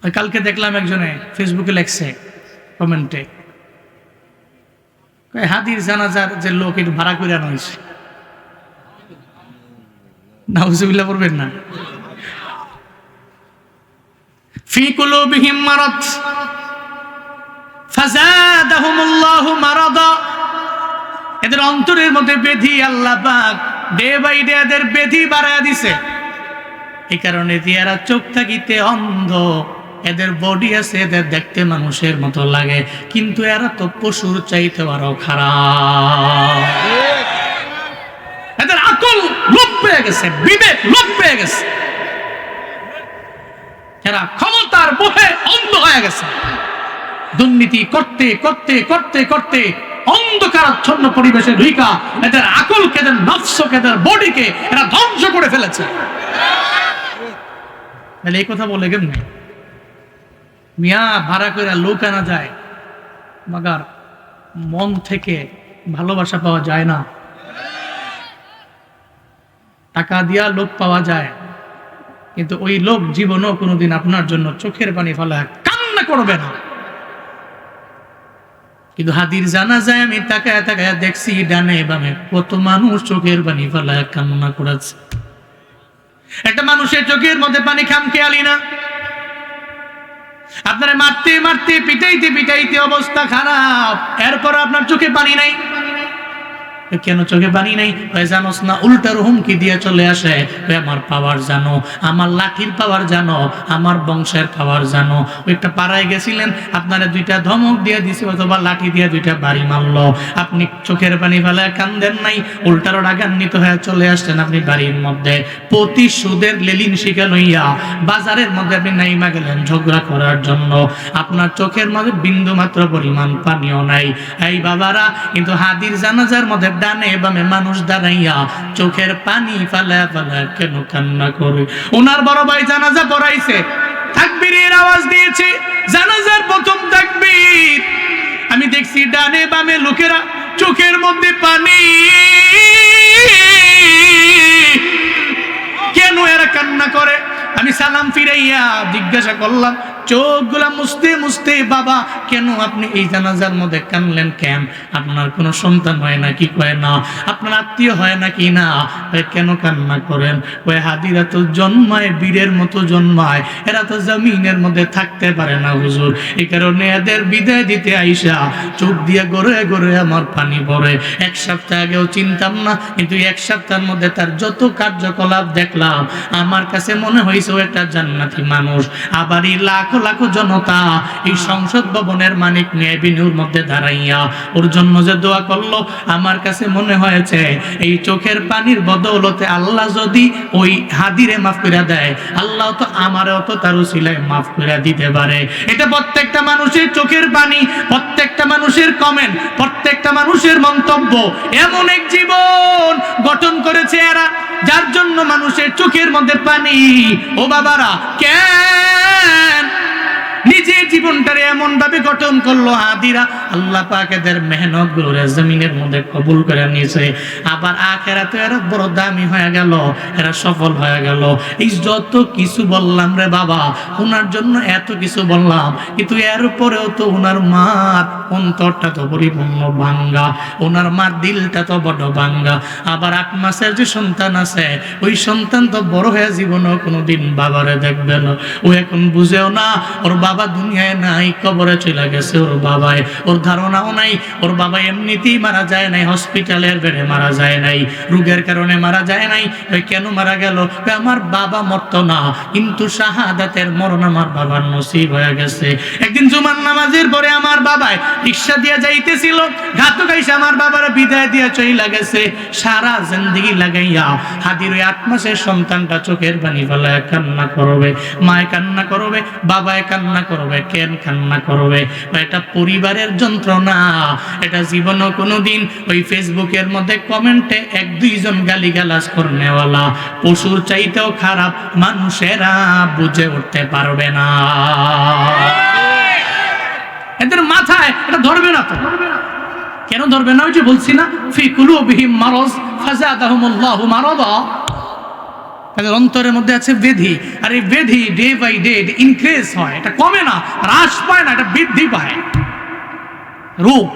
ওই কালকে দেখলাম একজনে ফেসবুকে লেখছে কমেন্টে, হাদির জানাজার যে লোক একটু ভাড়া করে আনা হয়েছে। নাউজুবিল্লাহ পড়বেন না। ফি কুলুবিহিম মারাদ ফাযাদাহুমুল্লাহু মারাদা, এদের অন্তরের মধ্যে ব্যাধি আল্লাহ পাক ডে বাই ডে এদের ব্যাধি বাড়ায় দিছে। এই কারণে এরা চোখ থাকিতে অন্ধ, এদের বডি আছে, এদের দেখতে মানুষের মতো লাগে, কিন্তু এরা তো পশুর চাইতে আরো খারাপ। এদের আকল লোপ পেয়ে গেছে, বিবেক লোপ পেয়ে গেছে, এরা ক্ষমতার মোহে অন্ধ হয়ে গেছে। দুর্নীতি করতে করতে করতে করতে অন্ধকারাচ্ছন্ন পরিবেশে ঢুইকা এদের আকলকে, এদের নফসকে, এদের বডিকে এরা ধ্বংস করে ফেলেছে। তাহলে এই কথা বলে কেমনে? মিয়া ভাড়া করে লোক আনা যায়, মাগার মন থেকে ভালোবাসা পাওয়া যায় না। টাকা দিয়া লোক পাওয়া যায়, কিন্তু ওই লোক জীবনও কোনোদিন আপনার জন্য চোখের পানি ফেলায় কান্না করবে না। কিন্তু হাদির জানাজায় আমি তাকায় তাকায় দেখছি ডানে বামে কত মানুষ চোখের পানি ফেলায় কান্না করেছে। একটা মানুষের চোখের মধ্যে পানি খামখেয়ালি না, আপনারা মারতে মারতে পিটাইতে পিটাইতে অবস্থা খারাপ, এরপর আপনার চোখে পানি নাই। কেন চোখে পানি নাই? জানোস না, উল্টার হুমকি দিয়ে চলে আসে, আমার পাওয়ার জানো, আমার লাঠির পাওয়ার জানো, আমার বংশের পাওয়ার জানো। ওই একটা পাড়ায় গেছিলেন, আপনারা দুইটা ধমক দিয়ে দিছে অথবা লাঠি দিয়ে দুইটা বাড়ি মারলো, আপনি চোখের পানি ফেলায় কান্দেন নাই, উল্টারও রাগান্বিত হয়ে চলে আসছেন আপনি বাড়ির মধ্যে। প্রতিশোধের লেলিন শিখে লইয়া বাজারের মধ্যে আপনি নাইমা গেলেন ঝগড়া করার জন্য, আপনার চোখের মধ্যে বিন্দু মাত্র পরিমাণ পানিও নাই। এই বাবারা, কিন্তু হাদির জানাজার মধ্যে ডানে বামে মানুষ দাঁড়াইয়া চোখের পানি ফালা ফালা কেন কান্না করে? ওনার বড় ভাই জানাজা পড়াইছে, তাকবীরের আওয়াজ দিয়েছে, জানাজার প্রথম তাকবীর, আমি দেখছি ডানে বামে লোকেরা চোখের মধ্যে পানি। কেন এরা কান্না করে? আমি সালাম ফিরাইয়া জিজ্ঞাসা করলাম, চোখগুলা মুছতে মুছতে, বাবা কেন আপনি এই জানাজার মধ্যে কানলেন কেন? আপনার কোনো সন্তান হয় না কি? কয় না। আপনার আত্মীয় হয় নাকি? না। কেন কান্না করেন? ওই হাদিরা তো জন্মায় বীরের মতো জন্মায়, এরা তো জমিনের মধ্যে থাকতে পারে না হুজুর, এই কারণে এদের বিদায় দিতে আইসা চোখ দিয়ে গড়ে গড়ে আমার পানি পড়ে। এক সপ্তাহ আগেও চিনতাম না, কিন্তু এক সপ্তাহের মধ্যে তার যত কার্যকলাপ দেখলাম, আমার কাছে মনে হয়েছে ও একটা জান্নাতি মানুষ। আবার এই লাখো লাখো জনতা এই সংসদ ভবনের মানিক নিয়ে বিনুর মধ্যে দাঁড়াইয়া ওর জন্য যে দোয়া করলো, আমার কাছে মনে হয়েছে এই চোখের পানির বদৌলতে আল্লাহ যদি ওই হাদিরে মাফ করে দেয়, আল্লাহ তো আমারও তো তার উসিলায় মাফ করে দিতে পারে। এটা প্রত্যেকটা মানুষের চোখের পানি, প্রত্যেকটা মানুষের কমেন্ট, প্রত্যেকটা মানুষের মন্তব্য এমন এক জীবন গঠন করেছে এরা, যার জন্য মানুষের চোখের মধ্যে পানি। ও বাবারা, কেন নিজের জীবনটারে এমন ভাবে গঠন করলো হাদিরা? আল্লাহ পাক এদের মেহনত গুলোরে জমিনের মধ্যে কবুল করে নিয়েছে। আবার আখিরাতে এরা বড় দামি হয়ে গেল, এরা সফল হয়ে গেল। এই যত কিছু বললাম রে বাবা, ওনার জন্য এত কিছু বললাম, কিন্তু এর উপরেও তো ওনার মার অন্তরটা তো পরিপূর্ণ ভাঙ্গা, ওনার মার দিলটা তো বড় ভাঙ্গা। আবার 8 মাসের যে সন্তান আছে, ওই সন্তান তো বড় হয়ে জীবনও কোনোদিন বাবারে দেখবে না। ও এখন বুঝেও না ওর বাবা দুনিয়ায় নাই, কবরে চলে গেছে ওর বাবাই। ওর ধারণাও নাই ওর বাবা এমনিতেই মারা যায় নাই, হসপিটালের বেডে মারা যায় নাই, রোগের কারণে মারা যায় নাই। ওই কেন মারা গেল? আমার বাবা মরতো না, কিন্তু শাহাদাতের মরণ আমার বাবার নসিব হয়ে গেছে। একদিন জুমার নামাজের পরে আমার বাবাই রিকশা দিয়ে যাইতেছিল, ঘাতক আইসা আমার বাবার বিদায় দিয়ে চইলা গেছে। সারা জিন্দেগি লাগাইয়া হাদির ওই 8 মাসের সন্তানটা চোখের পানি ফেলায় কান্না করবে, মায় কান্না করবে, বাবায় কান্না করবে। কেন কান্না করবে? এটা পরিবারের যন্ত্রণা। এটা জীবনও কোনোদিন ওই ফেসবুকের মধ্যে কমেন্টে 1-2 জন গালিগালাজ করনেওয়ালা পশুর চাইতেও খারাপ মানুষেরা বুঝে উঠতে পারবে না। এদের মাথায় এটা ধরবে না তো। কেন ধরবে না? ওই যে বলছি না, ফি কুলুবিহিম মারাজ ফাযাদাহুমুল্লাহু মারাদা। তাদের অন্তরের মধ্যে আছে ব্যাধি, আর এই ব্যাধি ডে বাই ডে ইনক্রিজ হয়, এটা কমে না, হ্রাস পায় না, এটা বৃদ্ধি পায়। রোগ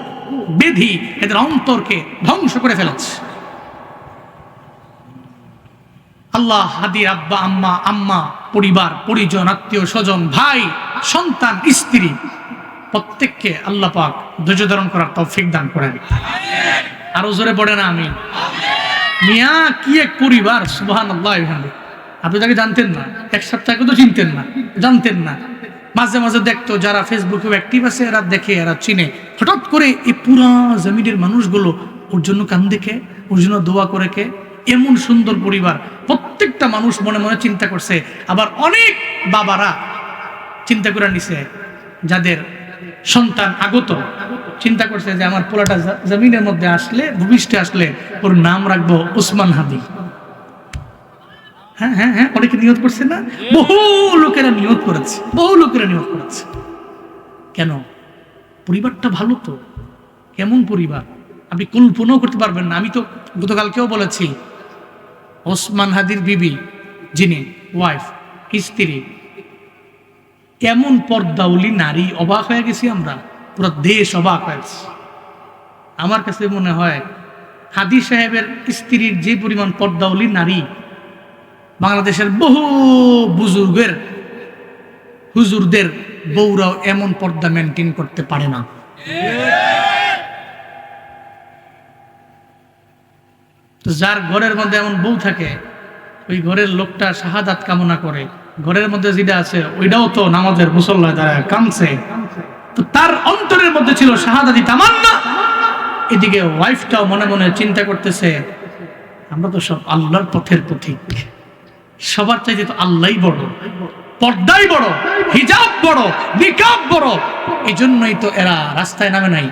ব্যাধি এদের অন্তরকে ধ্বংস করে ফেলেছে। আল্লাহ হাদির আব্বা আম্মা পরিবার পরিজন আত্মীয় স্বজন ভাই সন্তান স্ত্রী প্রত্যেককে আল্লাহ পাক ধৈর্য ধারণ করার তৌফিক দান করেন। আরো জোরে পড়ে না আমিন। মিয়া কি এক পরিবার, সুবহানাল্লাহ। আপনি তাকে জানতেন না, এক সপ্তাহ আগে তো চিনতেন না, জানতেন না। মাঝে মাঝে দেখতো যারা ফেসবুকে অ্যাক্টিভ আছে এরা দেখে, এরা চিনে। হঠাৎ করে এই পুরা জমিনের মানুষগুলো ওর জন্য কান্দে কে, ওর জন্য দোয়া করে কে। এমন সুন্দর পরিবার, প্রত্যেকটা মানুষ মনে মনে চিন্তা করছে। আবার অনেক বাবারা চিন্তা করে নিছে, যাদের সন্তান আগত চিন্তা করছে যে আমার পোলাটা জমিনের মধ্যে আসলে, ভূমিষ্ঠে আসলে ওর নাম রাখবো ওসমান হাদি। হ্যাঁ হ্যাঁ হ্যাঁ, অনেকে নিয়ত করছে না? বহু লোকেরা নিয়ত করেছে, বহু লোকেরা নিয়ত করেছে। কেন? পরিবারটা ভালো তো। কেমন পরিবার আপনি কল্পনাও করতে পারবেন না। আমি তো গতকালকেও বলেছি, ওসমান হাদির বিবি যিনি ওয়াইফ, স্ত্রী, এমন পর্দাউলি নারী, অবাক হয়ে গেছি আমরা, পুরো দেশ অবাক হয়েছে। আমার কাছে মনে হয় হাদি সাহেবের স্ত্রীর যে পরিমাণ পর্দাউলি নারী, বাংলাদেশের বহু বুজুর্গের হুজুরদের বউরাও এমন পর্দা মেনটেন করতে পারে না। তো যার ঘরের মধ্যে এমন বউ থাকে, ওই ঘরের লোকটা শাহাদাত কামনা করে, ঘরের মধ্যে যেটা আছে ওইটাও তো নামাজের মুসল্লায় দাঁড়ায় কামছে। তো তার অন্তরের মধ্যে ছিল শাহাদাতি তামান্না। এদিকে ওয়াইফটাও মনে মনে চিন্তা করতেছে, আমরা তো সব আল্লাহর পথের পথিক, সবার চাইতে তো আল্লাহই বড়, পর্দাই বড়, হিজাব বড়, নিকাব বড়। এই জন্যই তো এরা রাস্তায় নামে নাই,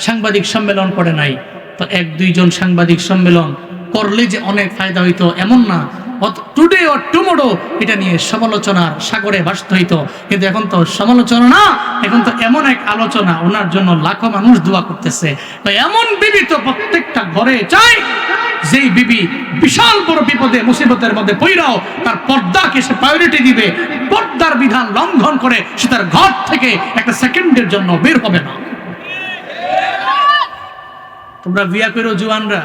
সাংবাদিক সম্মেলন করে নাই। তো এক দুইজন সাংবাদিক সম্মেলন করলে যে অনেক ফায়দা হইতো এমন না। টুডে অর টুমোরো এটা নিয়ে সমালোচনার সাগরে ভাসতে হইতো, কিন্তু এখন তো সমালোচনা না, এখন তো এমন এক আলোচনা, ওনার জন্য লাখো মানুষ দোয়া করতেছে। তো এমন বিবি তো প্রত্যেকটা ঘরে চাই, যেই বিবি বিশাল বড় বিপদে মুসিবতের মধ্যে পইরাও তার পর্দাকে সে প্রায়োরিটি দিবে। পর্দার বিধান লঙ্ঘন করে সে তার ঘর থেকে একটা সেকেন্ডের জন্য বের হবে না। তোমরা বিয়া করো জুয়ানরা,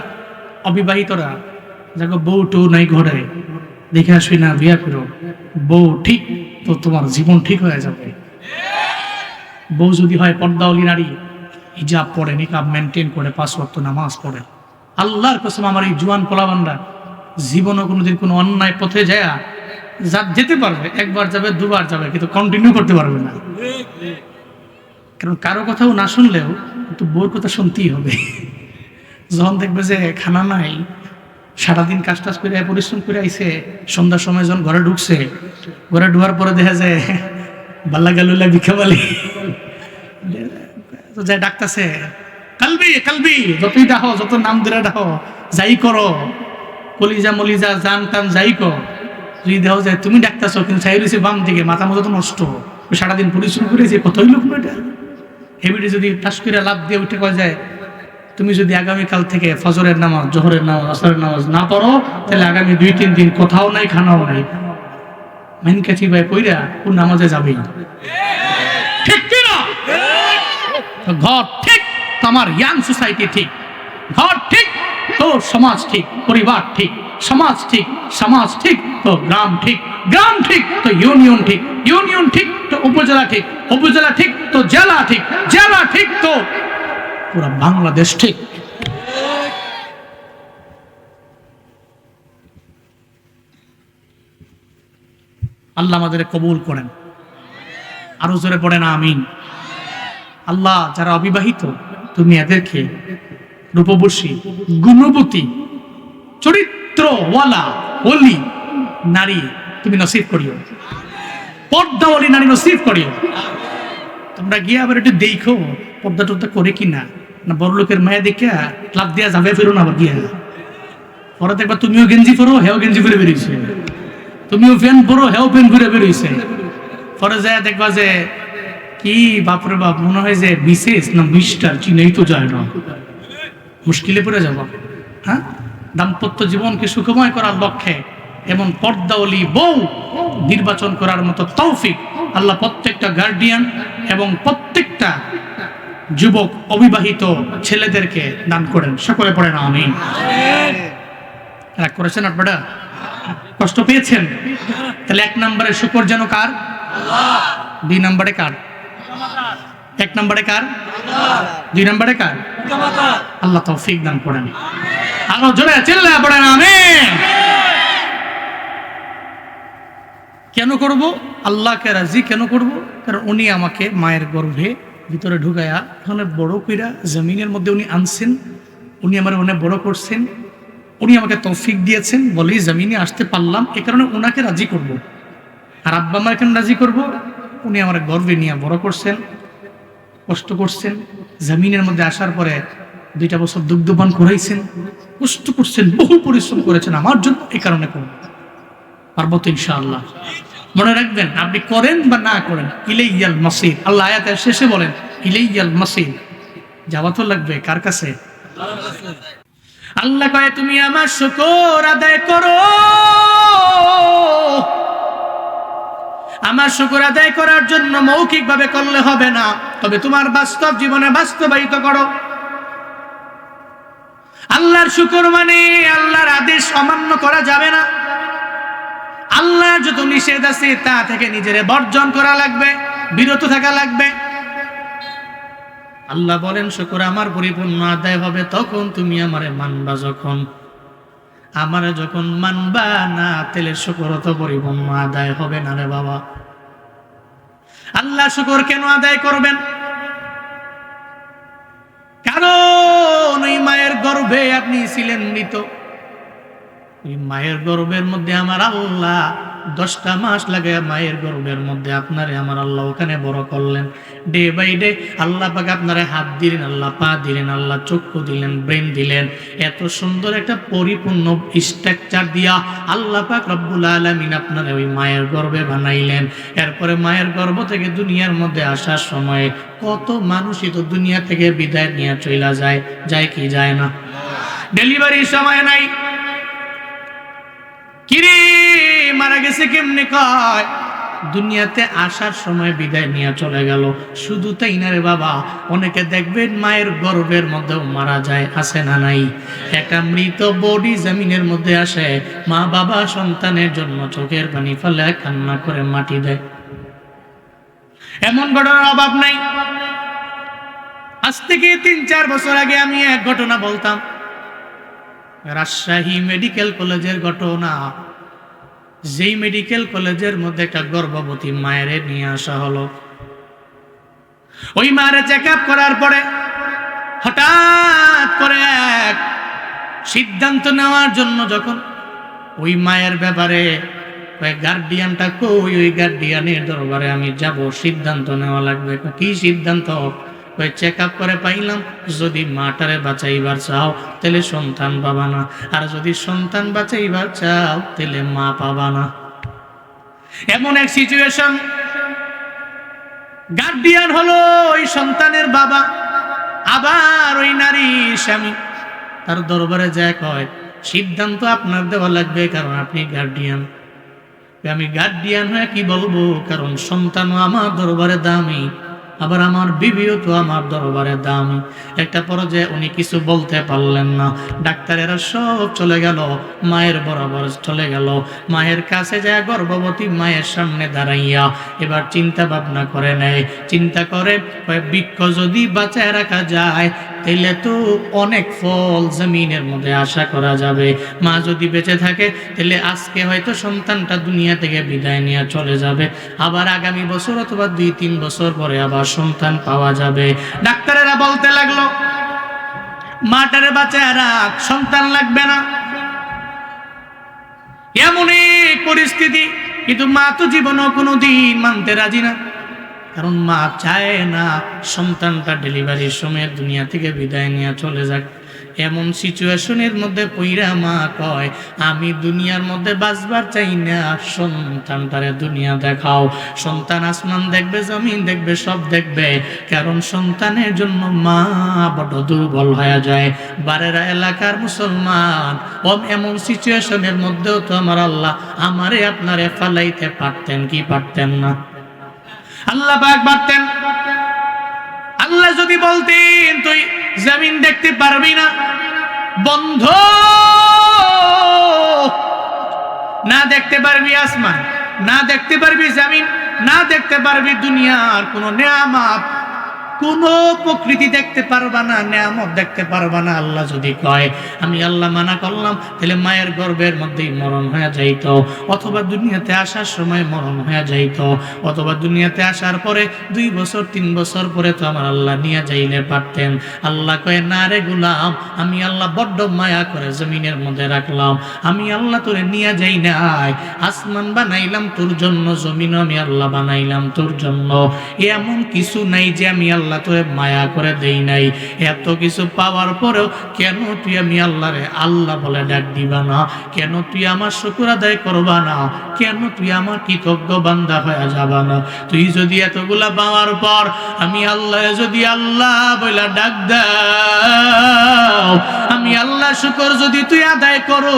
অবিবাহিতরা, দেখো বউ টু নাই ঘরে, দেখে আসবি না, বিয়া করো। বউ ঠিক তো তোমার জীবন ঠিক হয়ে যাবে। বউ যদি হয় পর্দাওয়ালি নারী, হিজাব পড়ে, নিকাব মেনটেন করে, 5 ওয়াক্ত নামাজ পড়ে, আল্লাহর কসম আমার এই জুয়ান পোলাবানরা জীবনও কোনোদিন কোনো অন্যায় পথে যায় যেতে পারবে, একবার যাবে, দুবার যাবে, কিন্তু কন্টিনিউ করতে পারবে না। কারণ কারো কথাও না শুনলেও কিন্তু বউর কথা শুনতেই হবে। যখন দেখবে যে খানা নাই, সারাদিন কাজ টাজ করে পরিশ্রম করে আইছে, সন্ধ্যার সময় যখন ঘরে ঢুকছে, ঘরে ঢুকার পরে দেখা যায় বাল্লা গালুল্লা ভিক্ষাবালি তো যায় ডাকতেছে, কালবি কালবি, যতই ডাহ, যত নাম ধরে ডাহ, যাই করো, কলিজা মলিজা জান টান যাই কর, যদি দেহ যায় তুমি ডাকতেছো, কিন্তু চাই রয়েছে বাম দিকে, মাথা মতো তো নষ্ট, সারাদিন পরিশ্রম করেছে, কতই লোক না এটা। হেবিটে যদি টাস করে লাভ দিয়ে উঠে কয়া যায়, তুমি যদি আগামীকাল থেকে ফজরের নামাজ, জোহরের নামাজ, আসরের নামাজ না পড়ো, তাহলে আগামী 2-3 দিন কোথাও নাই, খানাও নাই। মেন কাছি ভাই কইরা কোন নামাজে যাবেই, ঠিক কিনা? ঘর ঠিক তো আমার ইয়াং সোসাইটি ঠিক, ঘর ঠিক তো সমাজ ঠিক, পরিবার ঠিক, সমাজ ঠিক, সমাজ ঠিক তো গ্রাম ঠিক, গ্রাম ঠিক তো ইউনিয়ন ঠিক, ইউনিয়ন ঠিক তো উপজেলা ঠিক, উপজেলা ঠিক তো জেলা ঠিক, জেলা ঠিক তো পুরা বাংলাদেশ ঠিক। আল্লাহ আমাদের কবুল করেন। আরো জোরে পড়েন আমিন। আল্লাহ যারা অবিবাহিত, তুমি এদেরকে রূপবর্ষী, গুণবতী, চরিত্রওয়ালা ওলি নারী তুমি নসিব করিও, পর্দাওয়ালি নারী নসিব করিও। তোমরা গিয়ে আবার একটু দেখো পর্দা টর্দা করে কিনা, না বড় লোকের মায়া দেখে ক্লাব দিয়া যাবে, ফেরো না আবার গিয়া। পরে দেখবা তুমিও গেঞ্জি পরো, হেও গেঞ্জি পরে বেরিয়েছে, তুমিও প্যান্ট পরো, হেও প্যান্ট পরে বেরিয়েছে। পরে যায় দেখবা যে কি বাপরে বাপ, মনে হয় যে বিশেষ না মিস্টার, চিনেই তো যায় না, মুশকিলে পড়ে যাবো। হ্যাঁ, দাম্পত্য জীবনকে সুখময় করার লক্ষ্যে এবং পর্দাওয়ালি বউ নির্বাচন করার মতো তৌফিক আল্লাহ প্রত্যেকটা গার্ডিয়ান এবং প্রত্যেকটা যুবক অবিবাহিত ছেলেদেরকে দান করেন। সকলে পড়েন আমিন। রাগ করেছেন আপনারা? কষ্ট পেয়েছেন? তাহলে 1 নম্বরে শুকর যেন কার? 2 নম্বরে কার? 1 নম্বরে কার? 2 নম্বরে কার? আল্লাহ তৌফিক দান করেন। আরো জোরে চিল্লায়া পড়েন আমিন। কেন করব? আল্লাহকে রাজি কেন করব? কারণ উনি আমাকে মায়ের গর্ভে ভিতরে ঢুকায়া ওখানে বড় কইরা জমিনের মধ্যে উনি আনছেন, উনি আমার অনেক বড় করছেন, উনি আমাকে তৌফিক দিয়েছেন বলেই জমিনে আসতে পারলাম। এ কারণে ওনাকে রাজি করব। আর আব্বা আমার কেন রাজি করব? উনি আমার গর্ভে নিয়ে বড় করছেন, কষ্ট করছেন, জমিনের মধ্যে আসার পরে 2টা বছর দুগ্ধপান করাইছেন, কষ্ট করছেন, বহু পরিশ্রম করেছেন আমার জন্য। এই কারণে করব। পারবো তো ইনশাআল্লাহ। মনে রাখবেন, আপনি করেন বা না করেন, ইলাইয়াল মাসির। আল্লাহ আয়াতের শেষে বলেন ইলাইয়াল মাসির, যাওয়া তো লাগবে কার কাছে? আল্লাহ কয় তুমি আমার শুকর আদায় করো। আমার শুকর আদায় করার জন্য মৌখিকভাবে করলে হবে না, তবে তোমার বাস্তব জীবনে বাস্তবায়িত করো। আল্লাহর শুকর মানে আল্লাহর আদেশ অমান্য করা যাবে না। আল্লাহর যত নিষেধ আছে তা থেকে নিজেরে বর্জন করা লাগবে, বিরত থাকা লাগবে। আল্লাহ বলেন শুকর আমার পরিপূর্ণ আদায় হবে তখন তুমি আমারে মানবা। যখন আমারে যখন মানবা না, তাহলে শুকর তো পরিপূর্ণ আদায় হবে না রে বাবা। আল্লাহ শুকর কেন আদায় করবেন? কারণ ওই মায়ের গর্ভে আপনি ছিলেন মৃত। ওই মায়ের গর্ভের মধ্যে আমার আল্লাহ 10টা মাস লাগে মায়ের গর্ভের মধ্যে আপনারে আমার আল্লাহ ওখানে বড় করলেন। ডে বাই ডে আল্লাহ পাক আপনারে হাত দিলেন, আল্লাহ পা দিলেন, আল্লাহ চক্ষু দিলেন, ব্রেন দিলেন। এত সুন্দর একটা পরিপূর্ণ স্ট্রাকচার দিয়া আল্লাহ পাক রব্বুল আলামিন আপনারে ওই মায়ের গর্ভে বানাইলেন। এরপরে মায়ের গর্ভ থেকে দুনিয়ার মধ্যে আসার সময় কত মানুষই তো দুনিয়া থেকে বিদায় নিয়ে চলে যায়, যায় কি যায় না? ডেলিভারির সময় নাই, কিরে মারা গেছে কেমনে কয়? দুনিয়াতে আসার সময় বিদায় নিয়ে চলে গেল। শুধু তাই না রে বাবা, অনেকে দেখবেন মায়ের গর্ভের মধ্যেও মারা যায়, আছে না নাই? একটা মৃত বডি জমিনের মধ্যে আসে, মা বাবা সন্তানের জন্য চোখের পানি ফেলে কান্না করে মাটি দেয়। এমন ঘটনার অভাব নাই। আজ থেকে 3-4 বছর আগে আমি এক ঘটনা বলতাম, রাজশাহী মেডিকেল কলেজের ঘটনা। যেই মেডিকেল কলেজের মধ্যে একটা গর্ভবতী মায়ের নিয়ে আসা হলো। ওই মায়ের চেক আপ করার পরে হঠাৎ করে এক সিদ্ধান্ত নেওয়ার জন্য যখন ওই মায়ের ব্যাপারে গার্ডিয়ানটা কই, ওই গার্ডিয়ানের দরবারে আমি যাব, সিদ্ধান্ত নেওয়া লাগবে। কি সিদ্ধান্ত? ওই চেক আপ করে পাইলাম যদি মাটারে বাঁচাইবার চাও তাহলে সন্তান পাবা না, আর যদি সন্তান বাঁচাইবার চাও তাহলে মা পাবা না। এমন এক সিচুয়েশন। গার্ডিয়ান হলো ওই সন্তানের বাবা, আবার ওই নারীর স্বামী। তার দরবারে যায় কয় সিদ্ধান্ত আপনার দেওয়া লাগবে, কারণ আপনি গার্ডিয়ান। আমি গার্ডিয়ান হয়ে কি বলবো? কারণ সন্তানও আমার দরবারে দামি, আবার আমার বিবিও তো আমার দরবারে দামি। একটা পর্যায়ে উনি কিছু বলতে পারলেন না। ডাক্তারেরা সব চলে গেল, মায়ের বরাবর চলে গেল। মায়ের কাছে যায় গর্ভবতী মায়ের সামনে দাঁড়াইয়া এবার চিন্তা ভাবনা করে নেয়। চিন্তা করে বৃক্ষ যদি বাঁচায় রাখা যায় তাইলে তো অনেক ফল জমিনের মধ্যে আশা করা যাবে। মা যদি বেঁচে থাকে তাহলে আজকে হয়তো সন্তানটা দুনিয়া থেকে বিদায় নিয়ে চলে যাবে, আবার আগামী বছর অথবা 2-3 বছর পরে আবার সন্তান পাওয়া যাবে। ডাক্তারেরা বলতে লাগলো মাটারে বাঁচায় রাখ, সন্তান লাগবে না। এমন এক পরিস্থিতি, কিন্তু মা তো জীবনও কোনোদিন মানতে রাজি না। কারণ মা চায় না সন্তানটা ডেলিভারির সময় দুনিয়া থেকে বিদায় নিয়ে চলে যাক। এমন সিচুয়েশনের মধ্যে পইরা মা কয়, আমি দুনিয়ার মধ্যে বাঁচবার চাই না, সন্তানটারে দুনিয়া দেখাও। সন্তান আসমান দেখবে, জমিন দেখবে, সব দেখবে, কারণ সন্তানের জন্য মা বড় দুর্বল হয়ে যায়। বারেরা এলাকার মুসলমান, এমন সিচুয়েশনের মধ্যেও তো আমার আল্লাহ আমারে আপনারে ফালাইতে পারতেন কি পারতেন না? আল্লাহ পাক পারতেন। আল্লাহ যদি বলতেন তুই জমিন দেখতে পারবি না, বন্ধ, না দেখতে পারবি আসমান, না দেখতে পারবি জমিন, না দেখতে পারবি দুনিয়ার কোনো নেয়ামত, কোনো প্রকৃতি দেখতে পারবা না, নেয়ামত দেখতে পারবা না। আল্লাহ যদি কয়, আমি আল্লাহ মানা করলাম, তাহলে মায়ের গর্ভের মধ্যেই মরণ হয়ে যাইতো, অথবা দুনিয়াতে আসার সময় মরণ হয়ে যাইতো, অথবা দুনিয়াতে আসার পরে 2 বছর 3 বছর পরে তো আমার আল্লাহ নিয়ে যাইলে পারতেন। আল্লাহ কয়, না রে গোলাম, আমি আল্লাহ বড্ড মায়া করে জমিনের মধ্যে রাখলাম, আমি আল্লাহ তোরে নিয়ে যাই নাই। আসমান বানাইলাম তোর জন্য, জমিনও আমি আল্লাহ বানাইলাম তোর জন্য। এমন কিছু নাই যে আমি আল্লাহ তোরে মায়া করে দেই নাই। এত কিছু পাওয়ার পরেও কেন তুই আমি আল্লাহরে আল্লাহ বলে ডাক দিবা না? কেন তুই আমার শুকর আদায় করবা না? কেন তুই আমার কৃতজ্ঞ বান্দা হয়ে যাবা না? তুই যদি এতগুলা পাওয়ার পর আমি আল্লাহ যদি আল্লাহ বলে ডাক দাও, আমি আল্লাহ শুকর যদি তুই আদায় করো,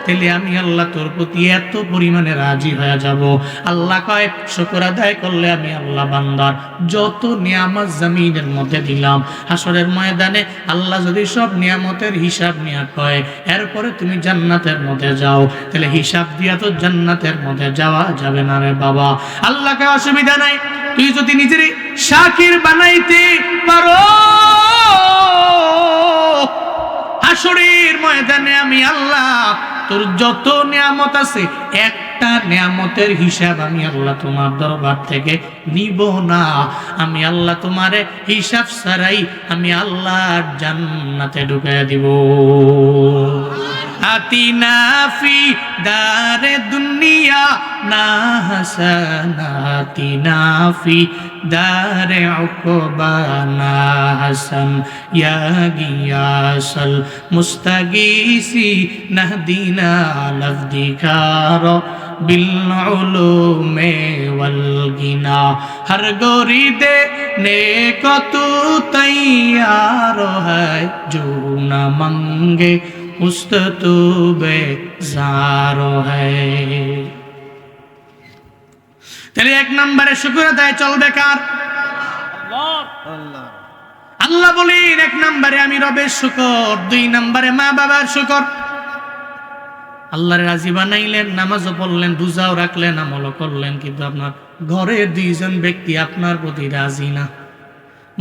তাহলে আমি আল্লাহ তোর প্রতি এত পরিমাণে রাজি হয়ে যাব। আল্লাহ কয়, শুকর আদায় করলে আমি আল্লাহ বান্দার যত নিয়ামত জমিনের মধ্যে দিলাম, হাসরের ময়দানে আল্লাহ যদি সব নিয়ামতের হিসাব নিয়ে কয়, এরপরে তুমি জান্নাতের মধ্যে যাও, তাহলে হিসাব দিয়া তো জান্নাতের মধ্যে যাওয়া যাবে না রে বাবা। আল্লাহকে অসুবিধা নাই, তুই যদি নিজের শাকির বানাইতে পারো, হাসরের ময়দানে আমি আল্লাহ তোর যত নিয়ামত আছে, একটা নিয়ামতের হিসাব আমি আল্লাহ তোমার দরবার থেকে নিব না। আমি আল্লাহ তোমারে হিসাব ছাড়াই আমি আল্লাহর জান্নাতে ঢুকিয়ে দিব। আতিনা ফি দারে দুনিয়া না হাসানা, আতিনা ফি দারে উকবা না হাসান, ইয়া গিয়াসাল মুস্তাগীসি নাহদিনা লফদিকার বিল উলুমে ওয়াল গিনা, হর গোরি দে নেক তু তৈয়ার হ্যায়, জো না মঙ্গে উস্ত তু বেজার হ্যায়। তাহলে 1 নম্বরে শুকর আদায় চলবে কার? আল্লাহ বলেন 1 নম্বরে আমি রবের শুকর, 2 নম্বরে মা বাবার শুকর। আল্লাহর রাজি বানাইলেন, নামাজও পড়লেন, রোজাও রাখলেন, আমলও করলেন, কিন্তু আপনার ঘরের 2 জন ব্যক্তি আপনার প্রতি রাজি না।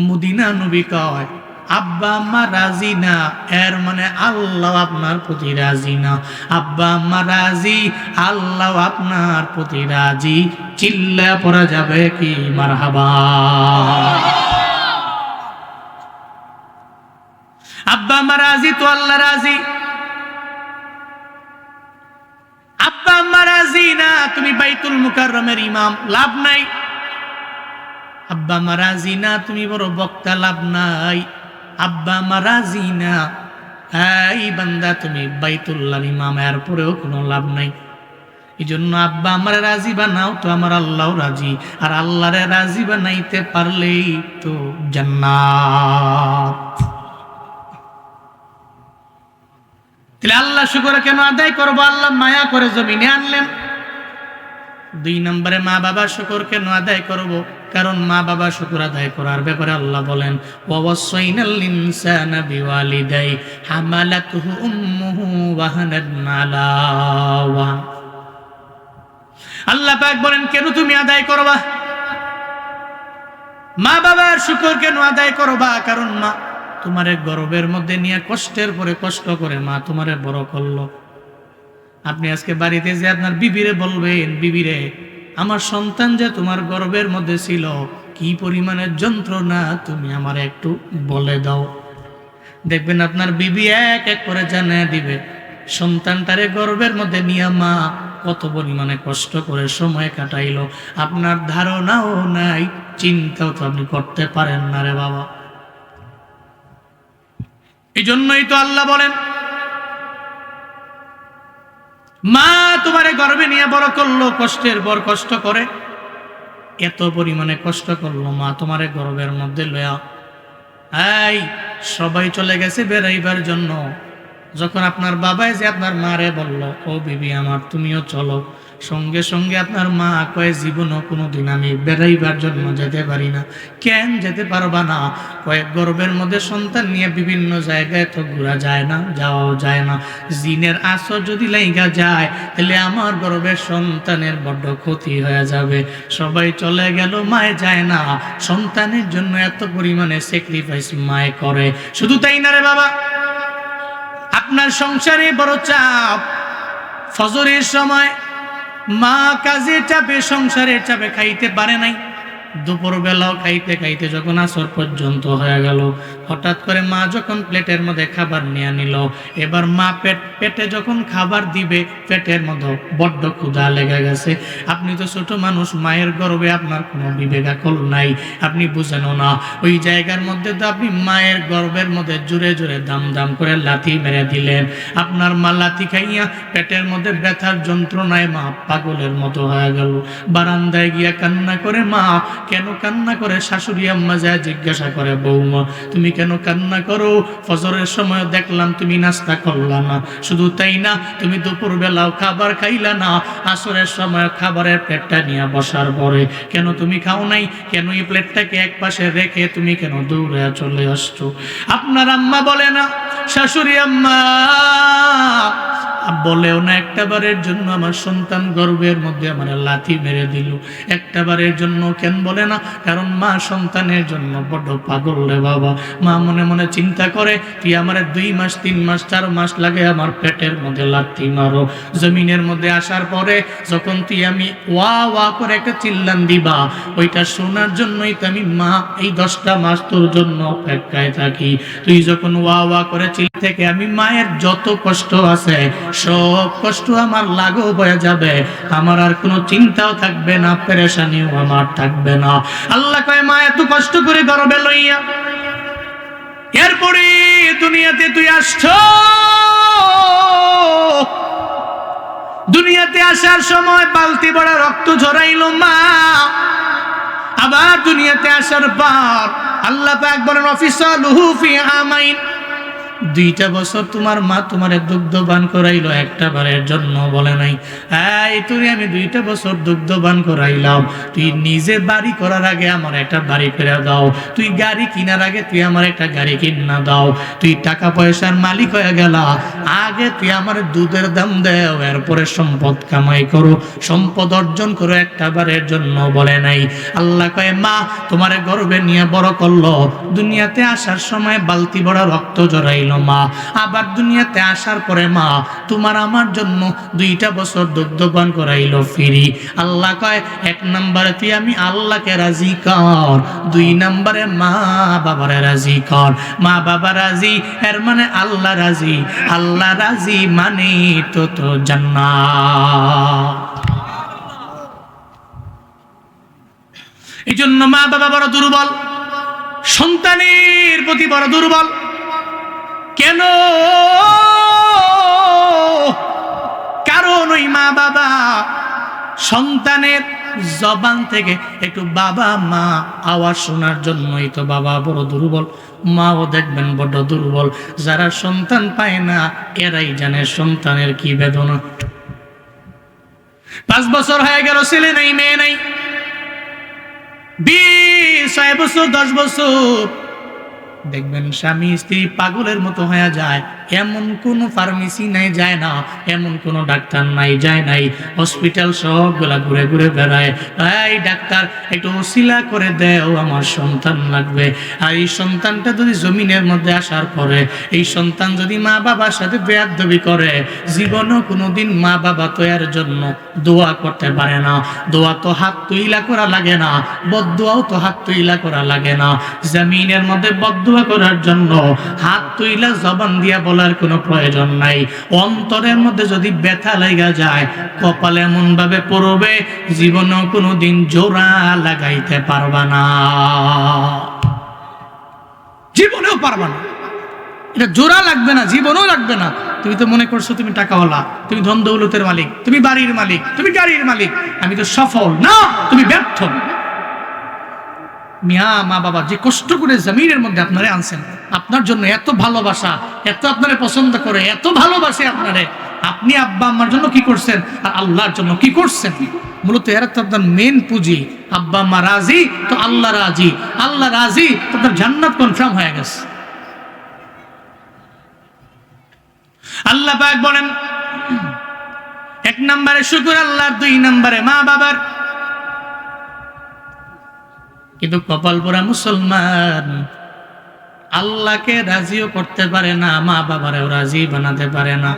মদিনা নবী কয়, আব্বা আম্মা রাজি না, এর মানে আল্লাহ আপনার প্রতি রাজি না। আব্বা আম্মা রাজি, আল্লাহ আপনার প্রতি রাজি। চিল্লা পড়া যাবে কি মারহাবা? আব্বা আম্মা রাজি তো আল্লাহ রাজি। আব্বা আম্মা রাজি না, তুমি বাইতুল মুকাররমের ইমাম, লাভ নাই। আব্বা আম্মা রাজি না, তুমি বড় বক্তা, লাভ নাই। আব্বা আম্মা রাজি না, এই বান্দা তুমি বাইতুল্লাহর ইমাম, এর পরেও কোনো লাভ নাই। এই জন্য আব্বা আমার রাজি বানাও তো আমার আল্লাহও রাজি, আর আল্লাহরে রাজি বানাইতে পারলেই তো জান্নাত। তাহলে আল্লাহ শুকর কেন আদায় করবো? আল্লাহ মায়া করে জমিনে আনলেন। 2 নম্বরে মা বাবার শুকর কেন আদায় করব? কারণ মা বাবা শুকর আদায় করার ব্যাপারে আল্লাহ বলেন, ওয়াসাইনাল ইনসানা বিওয়ালিদাই হামালাতুহু উম্মুহু ওয়াহানান আলা ওয়াহান। আল্লাহ পাক বলেন, কেন তুমি আদায় করবা? মা বাবার শুকর কেন আদায় করবা? কারণ মা তোমারে গর্ভের মধ্যে নিয়ে কষ্টের পরে কষ্ট করে মা তোমারে বড় করলো। আপনি আজকে বাড়িতে যে আপনার বিবিরে বলবেন, বিবিরে আমার সন্তান যে তোমার গর্ভের মধ্যে ছিল, কি পরিমাণের যন্ত্রণা তুমি আমার একটু বলে দাও। দেখবেন আপনার বিবি এক এক করে জানিয়ে দিবে সন্তানটারে গর্ভের মধ্যে নিয়ে মা কত পরিমাণে কষ্ট করে সময় কাটাইলো। আপনার ধারণাও নাই, চিন্তাও তো আপনি করতে পারেন না রে বাবা। এই জন্যই তো আল্লাহ বলেন, মা তোমারে গর্ভে নিয়ে বড় করলো, কষ্টের পর কষ্ট করে এত পরিমাণে কষ্ট করলো, মা তোমারে গর্ভের মধ্যে লয়া এই সবাই চলে গেছে বেড়াইবার জন্য। যখন আপনার বাবাই যে আপনার মারে বলল, ও বিবি আমার তুমিও চলো, সঙ্গে সঙ্গে আপনার মা কয়ে, জীবনও কোনোদিন আমি বেড়াইবার জন্য যেতে পারি না। কেন যেতে পারবা না? কয়েক গর্ভের মধ্যে সন্তান নিয়ে বিভিন্ন জায়গায় তো ঘোরা যায় না, যাওয়াও যায় না। জিনের আসর যদি লাইগা যায় তাহলে আমার গর্ভের সন্তানের বড্ড ক্ষতি হয়ে যাবে। সবাই চলে গেল, মায়ে যায় না। সন্তানের জন্য এত পরিমাণে স্যাক্রিফাইস মায়ে করে। শুধু তাই না রে বাবা, আপনার সংসারে বড় চাপ, ফজরের সময় মা কাজের চাপে, সংসারের চাপে খাইতে পারে নাই। দুপুর বেলাও খাইতে খাইতে যখন আসর পর্যন্ত হয়ে গেল, হঠাৎ করে মা যখন প্লেটের মধ্যে খাবার নিয়ে নিল, এবার মা পেটে যখন খাবার দিবে, পেটের মধ্যে বড্ড ক্ষুধা লেগে গেছে। আপনি তো ছোট মানুষ, মায়ের গর্ভে আপনার কোনো বিবেক আকল নাই, আপনি বুঝেনও না। ওই জায়গার মধ্যে তো আপনি মায়ের গর্ভের মধ্যে জোরে জোরে দাম দাম করে লাথি মেরে দিলেন। আপনার মা লাথি খাইয়া পেটের মধ্যে ব্যথার যন্ত্রণায় মা পাগলের মতো হয়ে গেল। বারান্দায় গিয়া কান্না করে, মা কেন কান্না করে? শাশুড়ি আম্মা যায় জিজ্ঞাসা করে, বৌমা তুমি কেন কান্না করো? ফজরের সময় দেখলাম তুমি নাস্তা করলা না, শুধু তাই না তুমি দুপুর বেলাও খাবার খাইলা না, আসরের সময় খাবারের প্লেটটা নিয়ে বসার পরে কেন তুমি খাও নাই? কেন এই প্লেটটাকে এক পাশে রেখে তুমি কেন দৌড়ে চলে আসছো? আপনার আম্মা বলে না, শাশুড়ি আম্মা বলেও না একটা বারের জন্য আমার সন্তান গর্ভের মধ্যে আমার লাথি মেরে দিল, একটা বারের জন্য কেন বলে না? কারণ মা সন্তানের জন্য বড় পাগল রে বাবা। মা মনে মনে চিন্তা করে, তুই আমার 2 মাস 3 মাস 4 মাস লাগে আমার পেটের মধ্যে লাথি মারো, জমিনের মধ্যে আসার পরে যখন তুই আমি ওয়া ওয়া করে একটা চিল্লান দিবা, ওইটা শোনার জন্যই তো আমি মা এই 10টা মাস তোর জন্য অপেক্ষায় থাকি। তুই যখন ওয়া ওয়া করে চিল্লা থেকে আমি মায়ের যত কষ্ট আছে সব কষ্ট আমার লাঘব হয়ে যাবে, আমার আর কোনো চিন্তাও থাকবে না, পেরেশানিও আমার থাকবে না। আল্লাহ কয়, মা এত কষ্ট করে গর্ভে লইয়া এরপরে দুনিয়াতে তুই আসছো, দুনিয়াতে আসার সময় বালতি ভরা রক্ত ঝরাইলো মা। আবার দুনিয়াতে আসার পর আল্লাহ পাক বলেন, অফিসালুহু ফি আমাইন, 2টা বছর তোমার মা তোমারে দুগ্ধবান করাইলো, একটা বারের জন্য বলে নাই এই তুই আমি 2টা বছর দুগ্ধবান করাইলাম, তুই নিজে বাড়ি করার আগে আমার একটা বাড়ি করে দাও, তুই গাড়ি কেনার আগে তুই আমার একটা গাড়ি কিনা দাও, তুই টাকা পয়সার মালিক হয়ে গেলা, আগে তুই আমার দুধের দাম দেও, এরপরে সম্পদ কামাই করো, সম্পদ অর্জন করো, একটা বারের জন্য বলে নাই। আল্লাহ কয়, মা তোমারে গর্ভে নিয়ে বড় করলো, দুনিয়াতে আসার সময় বালতি ভরা রক্ত জড়াইল মা, আবার দুনিয়াতে আসার পরে মা তোমার আমার জন্য 2টা বছর দুগ্ধপান করাইলো ফ্রি। আল্লাহ কয়, 1 নম্বরে তুই আমি আল্লাহকে রাজি কর, 2 নম্বরে মা বাবারে রাজি কর। মা বাবা রাজি এর মানে আল্লাহ রাজি, আল্লাহ রাজি মানে তো জান্নাত। এই জন্য মা বাবা বড় দুর্বল, সন্তানের প্রতি বড় দুর্বল। কেন? কারণ ওই মা বাবা সন্তানের জবান থেকে একটু বাবা মা আওয়াজ শোনার জন্যই তো বাবা বড় দুর্বল, মাও দেখবেন বড় দুর্বল। যারা সন্তান পায় না এরাই জানে সন্তানের কি বেদনা। 5 বছর হয়ে গেল, ছেলে নাই মেয়ে নাই, 20 বছর 10 বছর দেখবেন স্বামী স্ত্রী পাগলের মতো হয়ে যায়। এমন কোনো ফার্মেসি নাই যায় না, এমন কোনো ডাক্তার নাই যায় নাই, হসপিটাল সবগুলা ঘুরে ঘুরে বেড়ায়, এই ডাক্তার একটু ওসিলা করে দেও, আমার সন্তান লাগবে। আর এই সন্তানটা যদি জমিনের মধ্যে আসার পরে এই সন্তান যদি মা বাবার সাথে বেয়াদবি করে, জীবনও কোনোদিন মা বাবা তো এর জন্য দোয়া করতে পারে না। দোয়া তো হাত তুইলা করা লাগে না, বদদোয়াও তো হাত তুইলা করা লাগে না। জমিনের মধ্যে বদদোয়া করার জন্য হাত তুইলা জবান দিয়া বলার কোনো প্রয়োজন নাই। অন্তরের মধ্যে যদি ব্যথা লাগা যায়, কপাল এমন ভাবে পড়বে জীবনেও কোনোদিন জোড়া লাগাইতে পারবা না, জীবনেও পারবা না। এটা জোড়া লাগবে না, জীবনও লাগবে না। তুমি তো মনে করছো তুমি টাকাওয়ালা, তুমি ধন দৌলতের মালিক, তুমি বাড়ির মালিক, তুমি গাড়ির মালিক, আমি তো সফল না, তুমি ব্যর্থ। মিয়া মা বাবা যে কষ্ট করে জমিনের মধ্যে আপনারে আনছেন, আপনার জন্য এত ভালোবাসা, এত আপনারে পছন্দ করে, এত ভালোবাসে আপনারে, আপনি আব্বা আম্মার জন্য কি করছেন আর আল্লাহর জন্য কি করছেন? মূলত এরা তো আপনার মেন পুঁজি। আব্বা আম্মা রাজি তো আল্লাহ রাজি, আল্লাহ রাজি তো আপনার জান্নাত কনফার্ম হয়ে গেছে। আল্লাহ পাক বলেন, এক নম্বরে শুকর আল্লাহর, দুই নম্বরে মা বাবার। কিন্তু কপাল পোড়া মুসলমান আল্লাহকে রাজিও করতে পারে না, মা বাবারেও রাজি বানাতে পারে না।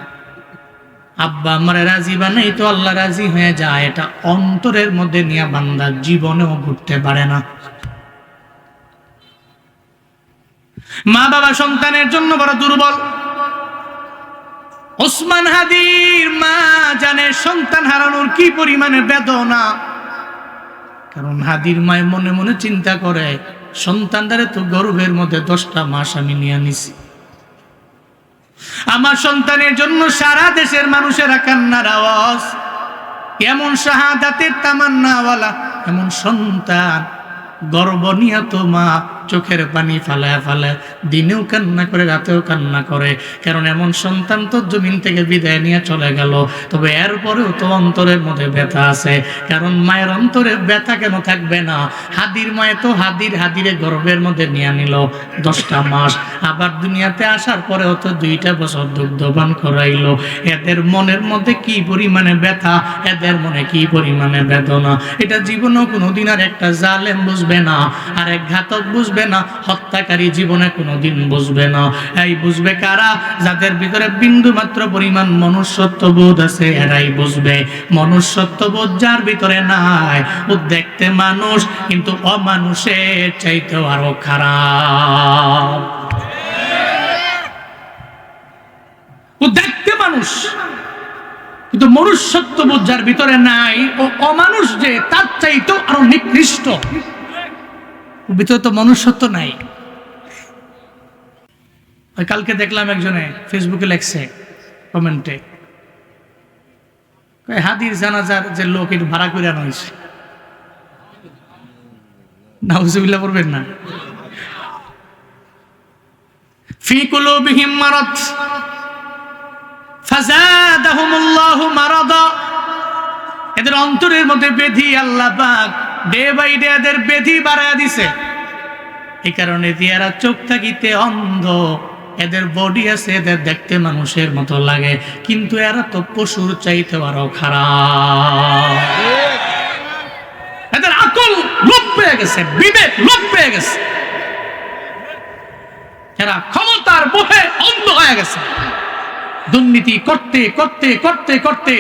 আব্বা আমারে রাজি বানাই তো আল্লাহ রাজি হয়ে যায়, এটা অন্তরের মধ্যে নিয়ে বান্দা জীবনেও ঘুরতে পারে না। মা বাবা সন্তানের জন্য বড় দুর্বল। ওসমান হাদির মা জানে সন্তান হারানোর কি পরিমাণে বেদনা। কারণ হাদির মায় মনে মনে চিন্তা করে, সন্তানদারে তো গর্ভের মধ্যে 10টা মাস আমি নিয়ে নিছি, আমার সন্তানের জন্য সারা দেশের মানুষেরা কান্নার আওয়াজ। এমন শাহাদাতের তামান্নাওয়ালা এমন সন্তান, গর্ব নিয়ে তো মা চোখের পানি ফালায় ফালায় দিনেও কান্না করে, রাতেও কান্না করে। কারণ এমন সন্তান তো জমিন থেকে বিদায় নিয়ে চলে গেল, তবে এরপরেও তো অন্তরের মধ্যে ব্যথা আছে। কারণ মায়ের অন্তরে ব্যথা কেন থাকবে না? হাদির মায়ে তো হাদিরে গর্ভের মধ্যে নিয়ে নিল 10টা মাস, আবার দুনিয়াতে আসার পরেও তো 2টা বছর দুগ্ধপান করাইলো। এদের মনের মধ্যে কি পরিমাণে ব্যথা, এদের মনে কি পরিমাণে বেদনা, এটা জীবনেও কোনোদিন আর একটা জালেম বুঝবে না, আর এক ঘাতক বুঝবে না, হত্যাকারী জীবনে কোনোদিন বুঝবে না। এই বুঝবে কারা? যাদের ভিতরে বিন্দু মাত্র পরিমাণ মনুষ্যত্ববোধ আছে, এরাই বুঝবে। মনুষ্যত্ববোধ যার ভিতরে নাই, ও দেখতে মানুষ কিন্তু অমানুষের চাইতেও আরো খারাপ। ও দেখতে মানুষ কিন্তু মনুষ্যত্ববোধ যার ভিতরে নাই, ও অমানুষ যে তার চাইতেও আরো নিকৃষ্ট। ভিতরে তো মনুষ্যত্ব নাই। কালকে দেখলাম একজনে ফেসবুকে লেখছে কমেন্টে, হাদির জানাজার যে লোক একটু ভাড়া করে আনা হয়েছে। নাউজুবিল্লাহ পড়বেন না। ফি কুলুবিহিম মারাদ ফাযাদাহুমুল্লাহু মারাদা। এদের অন্তরের মধ্যে ব্যাধি আল্লাহ পাক ডে বাই ডে এদের ব্যাধি বাড়ায়া দিছে। এই কারণে এরা চোখ থাকিতে অন্ধ, এদের বডি আছে, এদের দেখতে মানুষের মতো লাগে, কিন্তু এরা তো পশুর চাইতে আরো খারাপ। এদের আকল লোপ পেয়ে গেছে, বিবেক লোপ পেয়ে গেছে, এরা ক্ষমতার মোহে অন্ধ হয়ে গেছে। দুর্নীতি করতে করতে করতে করতে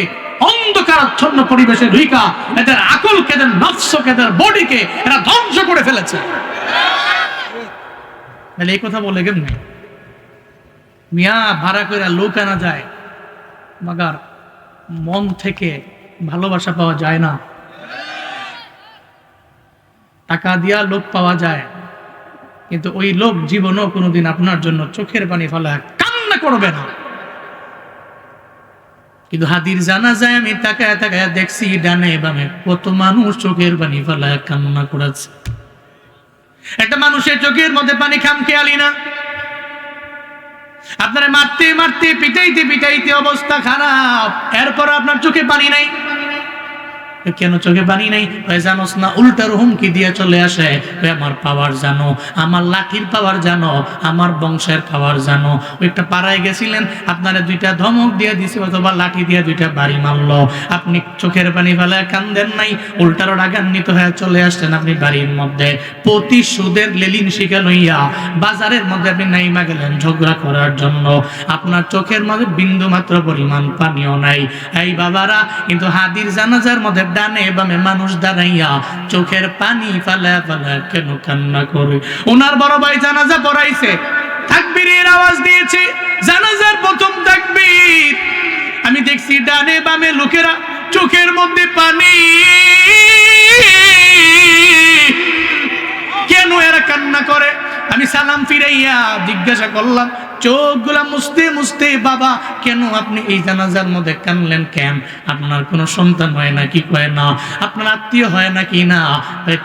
অন্ধকারাচ্ছন্ন পরিবেশে ঢুইকা এদের আকলকে, এদের নফসকে, এদের বডিকে এরা ধ্বংস করে ফেলেছে। এই কথা বলে কেমনে? মিয়া ভাড়া করে লোক আনা যায়, মাগার মন থেকে ভালোবাসা পাওয়া যায় না। টাকা দিয়া লোক পাওয়া যায়, কিন্তু ওই লোক জীবনও কোনোদিন আপনার জন্য চোখের পানি ফেলা কান্না করবে না। কিন্তু হাদির জানাজায় আমি তাকায় তাকায় দেখছি ডানে বামে কত মানুষ চোখের পানি ফেলায় কান্না করেছে। একটা মানুষের চোখের মধ্যে পানি খামখেয়ালি না। আপনারা মারতে মারতে পিটাইতে পিটাইতে অবস্থা খারাপ, এরপর আপনার চোখে পানি নাই। কেন চোখে পানি নাই? জানোস না, উল্টার হুমকি দিয়ে চলে আসে, আমার পাওয়ার জানো, আমার লাঠির পাওয়ার জানো, আমার বংশের পাওয়ার জানো। ওইটা পাড়ায় গেছিলেন, আপনারা 2টা ধমক দিয়ে দিছে অথবা লাঠি দিয়ে 2টা বাড়ি মারলো, আপনি চোখের পানি ফেলায় কান্দেন নাই, উল্টারও রাগান্বিত হয়ে চলে আসছেন আপনি বাড়ির মধ্যে। প্রতিশোধের লেলিন শিখা লইয়া বাজারের মধ্যে আপনি নাইমা গেলেন ঝগড়া করার জন্য, আপনার চোখের মধ্যে বিন্দু মাত্র পরিমাণ পানিও নাই। এই বাবারা, কিন্তু হাদির জানাজার মধ্যে ডানে বামে মানুষ দাঁড়াইয়া চোখের পানি ফালা ফালা কেন কান্না করে? ওনার বড় ভাই জানাজা পড়াইছে, তাকবীরের আওয়াজ দিয়েছে, জানাজার প্রথম তাকবীর। আমি দেখছি ডানে বামে লোকেরা চোখের মধ্যে পানি। কেন এরা কান্না করে? আমি সালাম ফিরাইয়া জিজ্ঞাসা করলাম, চোখগুলা মুছতে মুছতে, বাবা কেন আপনি এই জানাজার মধ্যে কানলেন কেন? আপনার কোনো সন্তান হয় না কি কয় না? আপনার আত্মীয় হয় নাকি না?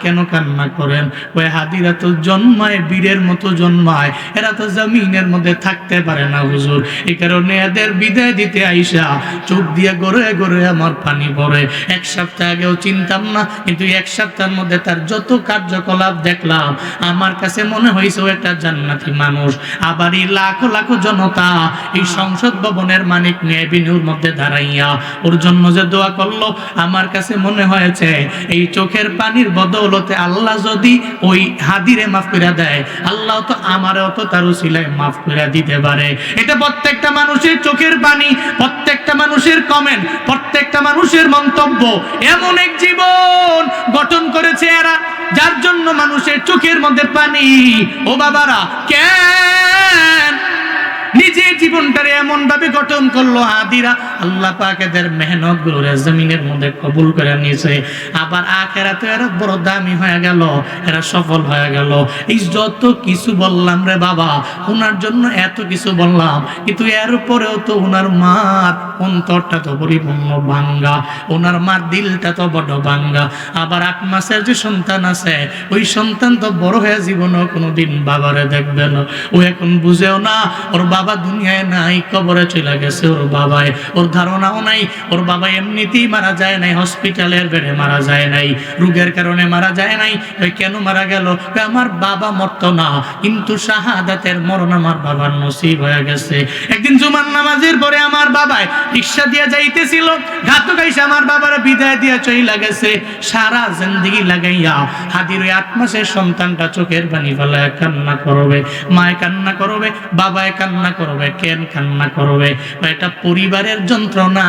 কেন কান্না করেন? ওই হাদিরা তো জন্মায় বীরের মতো জন্মায়, এরা তো জমিনের মধ্যে থাকতে পারে না হুজুর, এই কারণে এদের বিদায় দিতে আইসা চোখ দিয়ে গড়ে গড়ে আমার পানি পড়ে। এক সপ্তাহ আগেও চিনতাম না, কিন্তু এক সপ্তাহের মধ্যে তার যত কার্যকলাপ দেখলাম, আমার কাছে মনে হয়েছে ও একটা জান্নাতি মানুষ। আবার এই লাখো লাখো জনতা এই সংসদ ভবনের মানিক নিয়ে এভিনিউর মধ্যে দাঁড়াইয়া ওর জন্য যে দোয়া করলো, আমার কাছে মনে হয়েছে এই চোখের পানির বদৌলতে আল্লাহ যদি ওই হাদিরে মাফ করে দেয়, আল্লাহ তো আমারও তো তার উসিলায় মাফ করে দিতে পারে। এটা প্রত্যেকটা মানুষের চোখের পানি, প্রত্যেকটা মানুষের কমেন্ট, প্রত্যেকটা মানুষের মন্তব্য এমন এক জীবন গঠন করেছে এরা, যার জন্য মানুষের চোখের মধ্যে পানি। ও বাবারা, কেন নিজের জীবনটারে এমন ভাবে গঠন করলো হাদিরা? আল্লাহ পাক এদের মেহনত গুলো জমিনের মধ্যে কবুল করে নিয়েছে। আবার আখিরাতে এরা বড় দামি হয়ে গেল, এরা সফল হয়ে গেল। এই যত কিছু বললাম রে বাবা, ওনার জন্য এত কিছু বললাম, কিন্তু এর উপরেও তো ওনার মার অন্তরটা তো পরিপূর্ণ ভাঙ্গা, ওনার মার দিলটা তো বড় ভাঙ্গা। আবার 8 মাসের যে সন্তান আছে, ওই সন্তান তো বড় হয়ে জীবনও কোনোদিন বাবারে দেখবে না। ও এখন বুঝেও না ওর বাবা দুনিয়ায় নাই, কবরে চলে গেছে ওর বাবায়। ওর ধারণাও নাই ওর বাবা এমনিতেই মারা যায় নাই, হসপিটালের বেডে মারা যায় নাই, রোগের কারণে মারা যায় নাই। ওই কেন মারা গেল? আমার বাবা মরতো না, কিন্তু শাহাদাতের মরণ আমার বাবার নসিব হয়ে গেছে। একদিন জুমার নামাজের পরে আমার বাবায় রিক্সা দিয়ে যাইতেছিল, ঘাতক আইসা আমার বাবার বিদায় দিয়া চইলা গেছে। সারা জিন্দেগি লাগাইয়া হাদির ওই 8 মাসের সন্তানটা চোখের পানি ফেলায় কান্না করবে, মায় কান্না করবে, বাবায় কান্না করবে। কেন কান্না করবে? এটা পরিবারের যন্ত্রণা।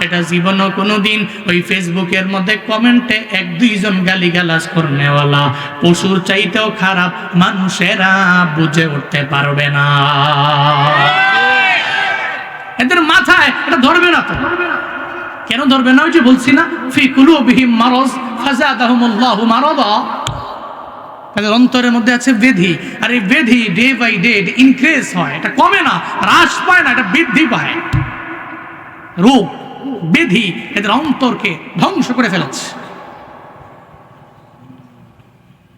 এটা জীবনও কোনোদিন ওই ফেসবুকের মধ্যে কমেন্টে 1-2 জন গালিগালাজ করনেওয়ালা পশুর চাইতেও খারাপ মানুষেরা বুঝে উঠতে পারবে না। এদের মাথায় এটা ধরবে না তো। কেন ধরবে না? ওই যে বলছি না, ফি কুলুবিহিম মারাজ ফাযাদাহুমুল্লাহু মারাদা। তাদের অন্তরের মধ্যে আছে ব্যাধি, আর এই ব্যাধি ডে বাই ডে ইনক্রিজ হয়, এটা কমে না, হ্রাস পায় না, এটা বৃদ্ধি পায়। রোগ ব্যাধি এদের অন্তরকে ধ্বংস করে ফেলেছে।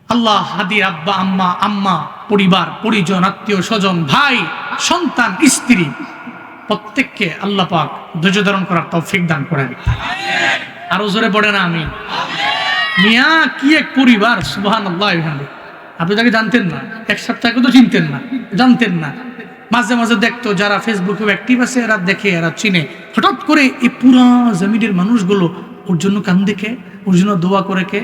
আল্লাহ হাদির আব্বা আম্মা পরিবার পরিজন আত্মীয় স্বজন ভাই সন্তান স্ত্রী প্রত্যেককে আল্লাহ পাক ধৈর্য ধারণ করার তৌফিক দান করেন। আরো জোরে পড়ে না আমিন। মিয়া কি এক পরিবার, সুবহানাল্লাহ। আপনি তাকে জানতেন না, 1 সপ্তাহ আগে তো চিনতেন না, জানতেন না। মাঝে মাঝে দেখতো যারা ফেসবুকে অ্যাক্টিভ আছে, এরা দেখে, এরা চিনে। হঠাৎ করে এই পুরা জমিনের মানুষগুলো ওর জন্য কান্দে কে, ওর জন্য দোয়া করে কে?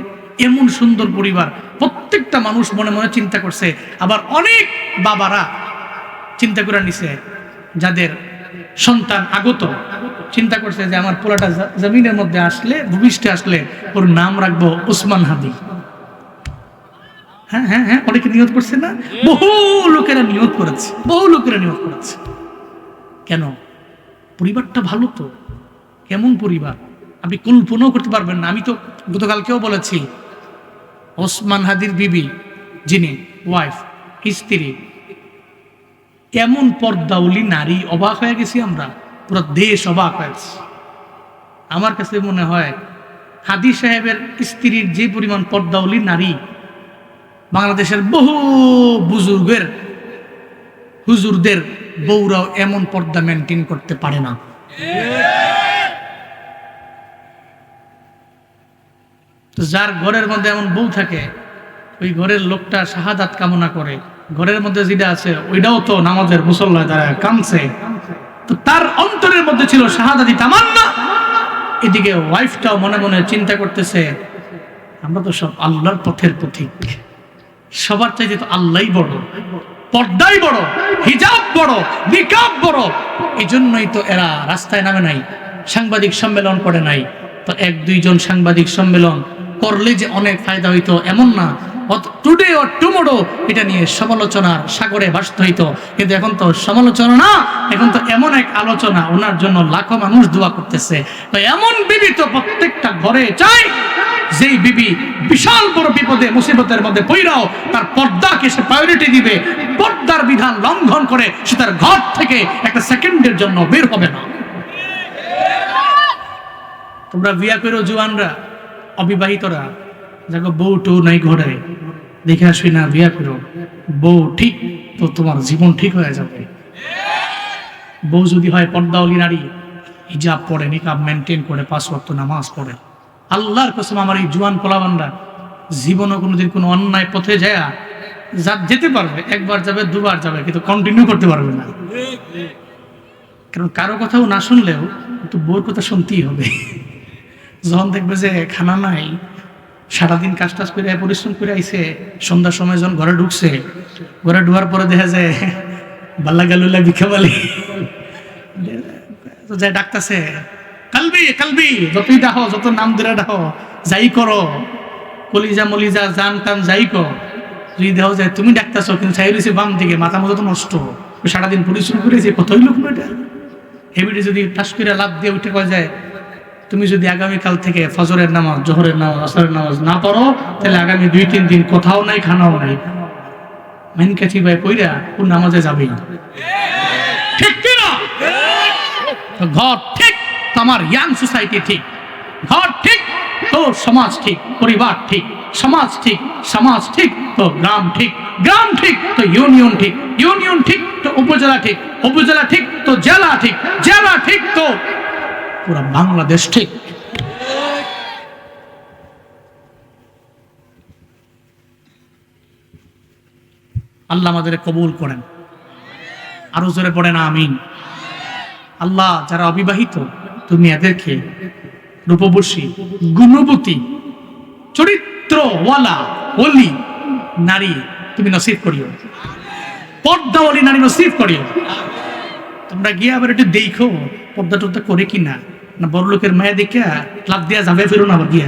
এমন সুন্দর পরিবার। প্রত্যেকটা মানুষ মনে মনে চিন্তা করছে। আবার অনেক বাবারা চিন্তা করে নিছে, যাদের সন্তান আগত, চিন্তা করছে যে আমার পোলাটা জমিনের মধ্যে আসলে, ভূমিষ্ঠে আসলে ওর নাম রাখবো উসমান হাদি। হ্যাঁ হ্যাঁ হ্যাঁ, অনেকে নিয়ত করছে না? বহু লোকেরা নিয়ত করেছে, বহু লোকেরা নিয়ত করেছে। কেন? পরিবারটা ভালো তো। কেমন পরিবার আপনি কল্পনাও করতে পারবেন না। আমি তো গতকালকেও বলেছি, ওসমান হাদির বিবি যিনি ওয়াইফ, স্ত্রী, এমন পর্দাউলি নারী, অবাক হয়ে গেছি আমরা, পুরো দেশ অবাক হয়েছে। আমার কাছে মনে হয় হাদি সাহেবের স্ত্রীর যে পরিমাণ পর্দাউলি নারী, বাংলাদেশের বহু বুজুর্গের হুজুরদের বউরাও এমন পর্দা মেনটেন করতে পারে না। তো যার ঘরের মধ্যে এমন বউ থাকে, ওই ঘরের লোকটা শাহাদাত কামনা করে, ঘরের মধ্যে যেটা আছে ওইটাও তো নামাজের মুসল্লায় দাঁড়ায় কাঁদছে। তো তার অন্তরের মধ্যে ছিল শাহাদাতি তামান্না। এদিকে ওয়াইফটাও মনে মনে চিন্তা করতেছে, আমরা তো সব আল্লাহর পথের পথিক, সবার চাইতে তো আল্লাহই বড়, পর্দাই বড়, হিজাব বড়, নিকাব বড়। এই জন্যই তো এরা রাস্তায় নামে নাই, সাংবাদিক সম্মেলন করে নাই। তো 1-2 জন সাংবাদিক সম্মেলন করলে যে অনেক ফায়দা হইতো এমন না। টুডে অর টুমোরো এটা নিয়ে সমালোচনার সাগরে ভাসতে হইতো, কিন্তু এখন তো সমালোচনা না, এখন তো এমন এক আলোচনা, ওনার জন্য লাখো মানুষ দোয়া করতেছে। তো এমন বিবি তো প্রত্যেকটা ঘরে চাই, যেই বিবি বিশাল বড় বিপদে মুসিবতের মধ্যে পইরাও তার পর্দাকে সে প্রায়োরিটি দিবে। পর্দার বিধান লঙ্ঘন করে সে তার ঘর থেকে একটা সেকেন্ডের জন্য বের হবে না। তোমরা বিয়া করো জুয়ানরা, অবিবাহিতরা, দেখো বউ টু নাই ঘরে, দেখে আসবি না, বিয়া করো, বউ ঠিক তো তোমার জীবন ঠিক হয়ে যাবে। বউ যদি হয় পর্দাওয়ালী নারী, হিজাব পড়ে, নিকাব মেনটেন করে, 5 ওয়াক্ত নামাজ পড়ে, আল্লাহর কসম আমার এই জুয়ান পোলাবানরা জীবনও কোনোদিন কোনো অন্যায় পথে যায় যেতে পারবে, একবার যাবে, দুবার যাবে, কিন্তু কন্টিনিউ করতে পারবে না। কারণ কারো কথাও না শুনলেও কিন্তু বউর কথা শুনতেই হবে। যখন দেখবে যে খানা নাই, সারাদিন কাজ টাজ করে পরিশ্রম করে আইছে, সন্ধ্যার সময় যখন ঘরে ঢুকছে, ঘরে ঢুকার পরে দেখা যায় বাল্লা গালুল্লা ভিক্ষাবালি যাই ডাকতেছে, কালবি কালবি, যতই ডাহো, যত নাম ধরে ডাহো, যাই করো, কলিজা মলিজা জান টান যাই কর, যদি দেহ যায় তুমি ডাকতেছো কিন্তু চাই রয়েছে বাম দিকে, মাথা মতো তো নষ্ট, সারাদিন পরিশ্রম করেছে, কতই লোক এটা হেবিটে যদি টাস করে লাভ দিয়ে উঠে কয়া যায়, তুমি যদি আগামীকাল থেকে ফজরের নামাজ, জোহরের নামাজ, আসরের নামাজ না পড়ো, তাহলে আগামী 2-3 দিন কোথাও নাই, খানাও নাই, মাইন কাছি ভাই কইরা কোন নামাজে যাবেই। ঠিক কিনা? ঘর ঠিক তো আমার ইয়াং সোসাইটি ঠিক, ঘর ঠিক তো সমাজ ঠিক, পরিবার ঠিক, সমাজ ঠিক, সমাজ ঠিক তো গ্রাম ঠিক, গ্রাম ঠিক তো ইউনিয়ন ঠিক, ইউনিয়ন ঠিক তো উপজেলা ঠিক, উপজেলা ঠিক তো জেলা ঠিক, জেলা ঠিক তো পুরো বাংলাদেশ ঠিক। আল্লাহ আমাদের কবুল করেন, আরো জোরে পড়েন আমিন। আল্লাহ যারা অবিবাহিত, তুমি এদেরকে রূপবর্ষী, গুণবতী, চরিত্রওয়ালা ওলি নারী তুমি নসিব করিও, পর্দাওয়ালী নারী নসিব করিও। তোমরা গিয়ে আবার একটু দেখো পর্দা টর্দা করে কিনা, না বড় লোকের মায়া দেখে লাভ দেওয়া যাবে, ফেরো না আবার গিয়া,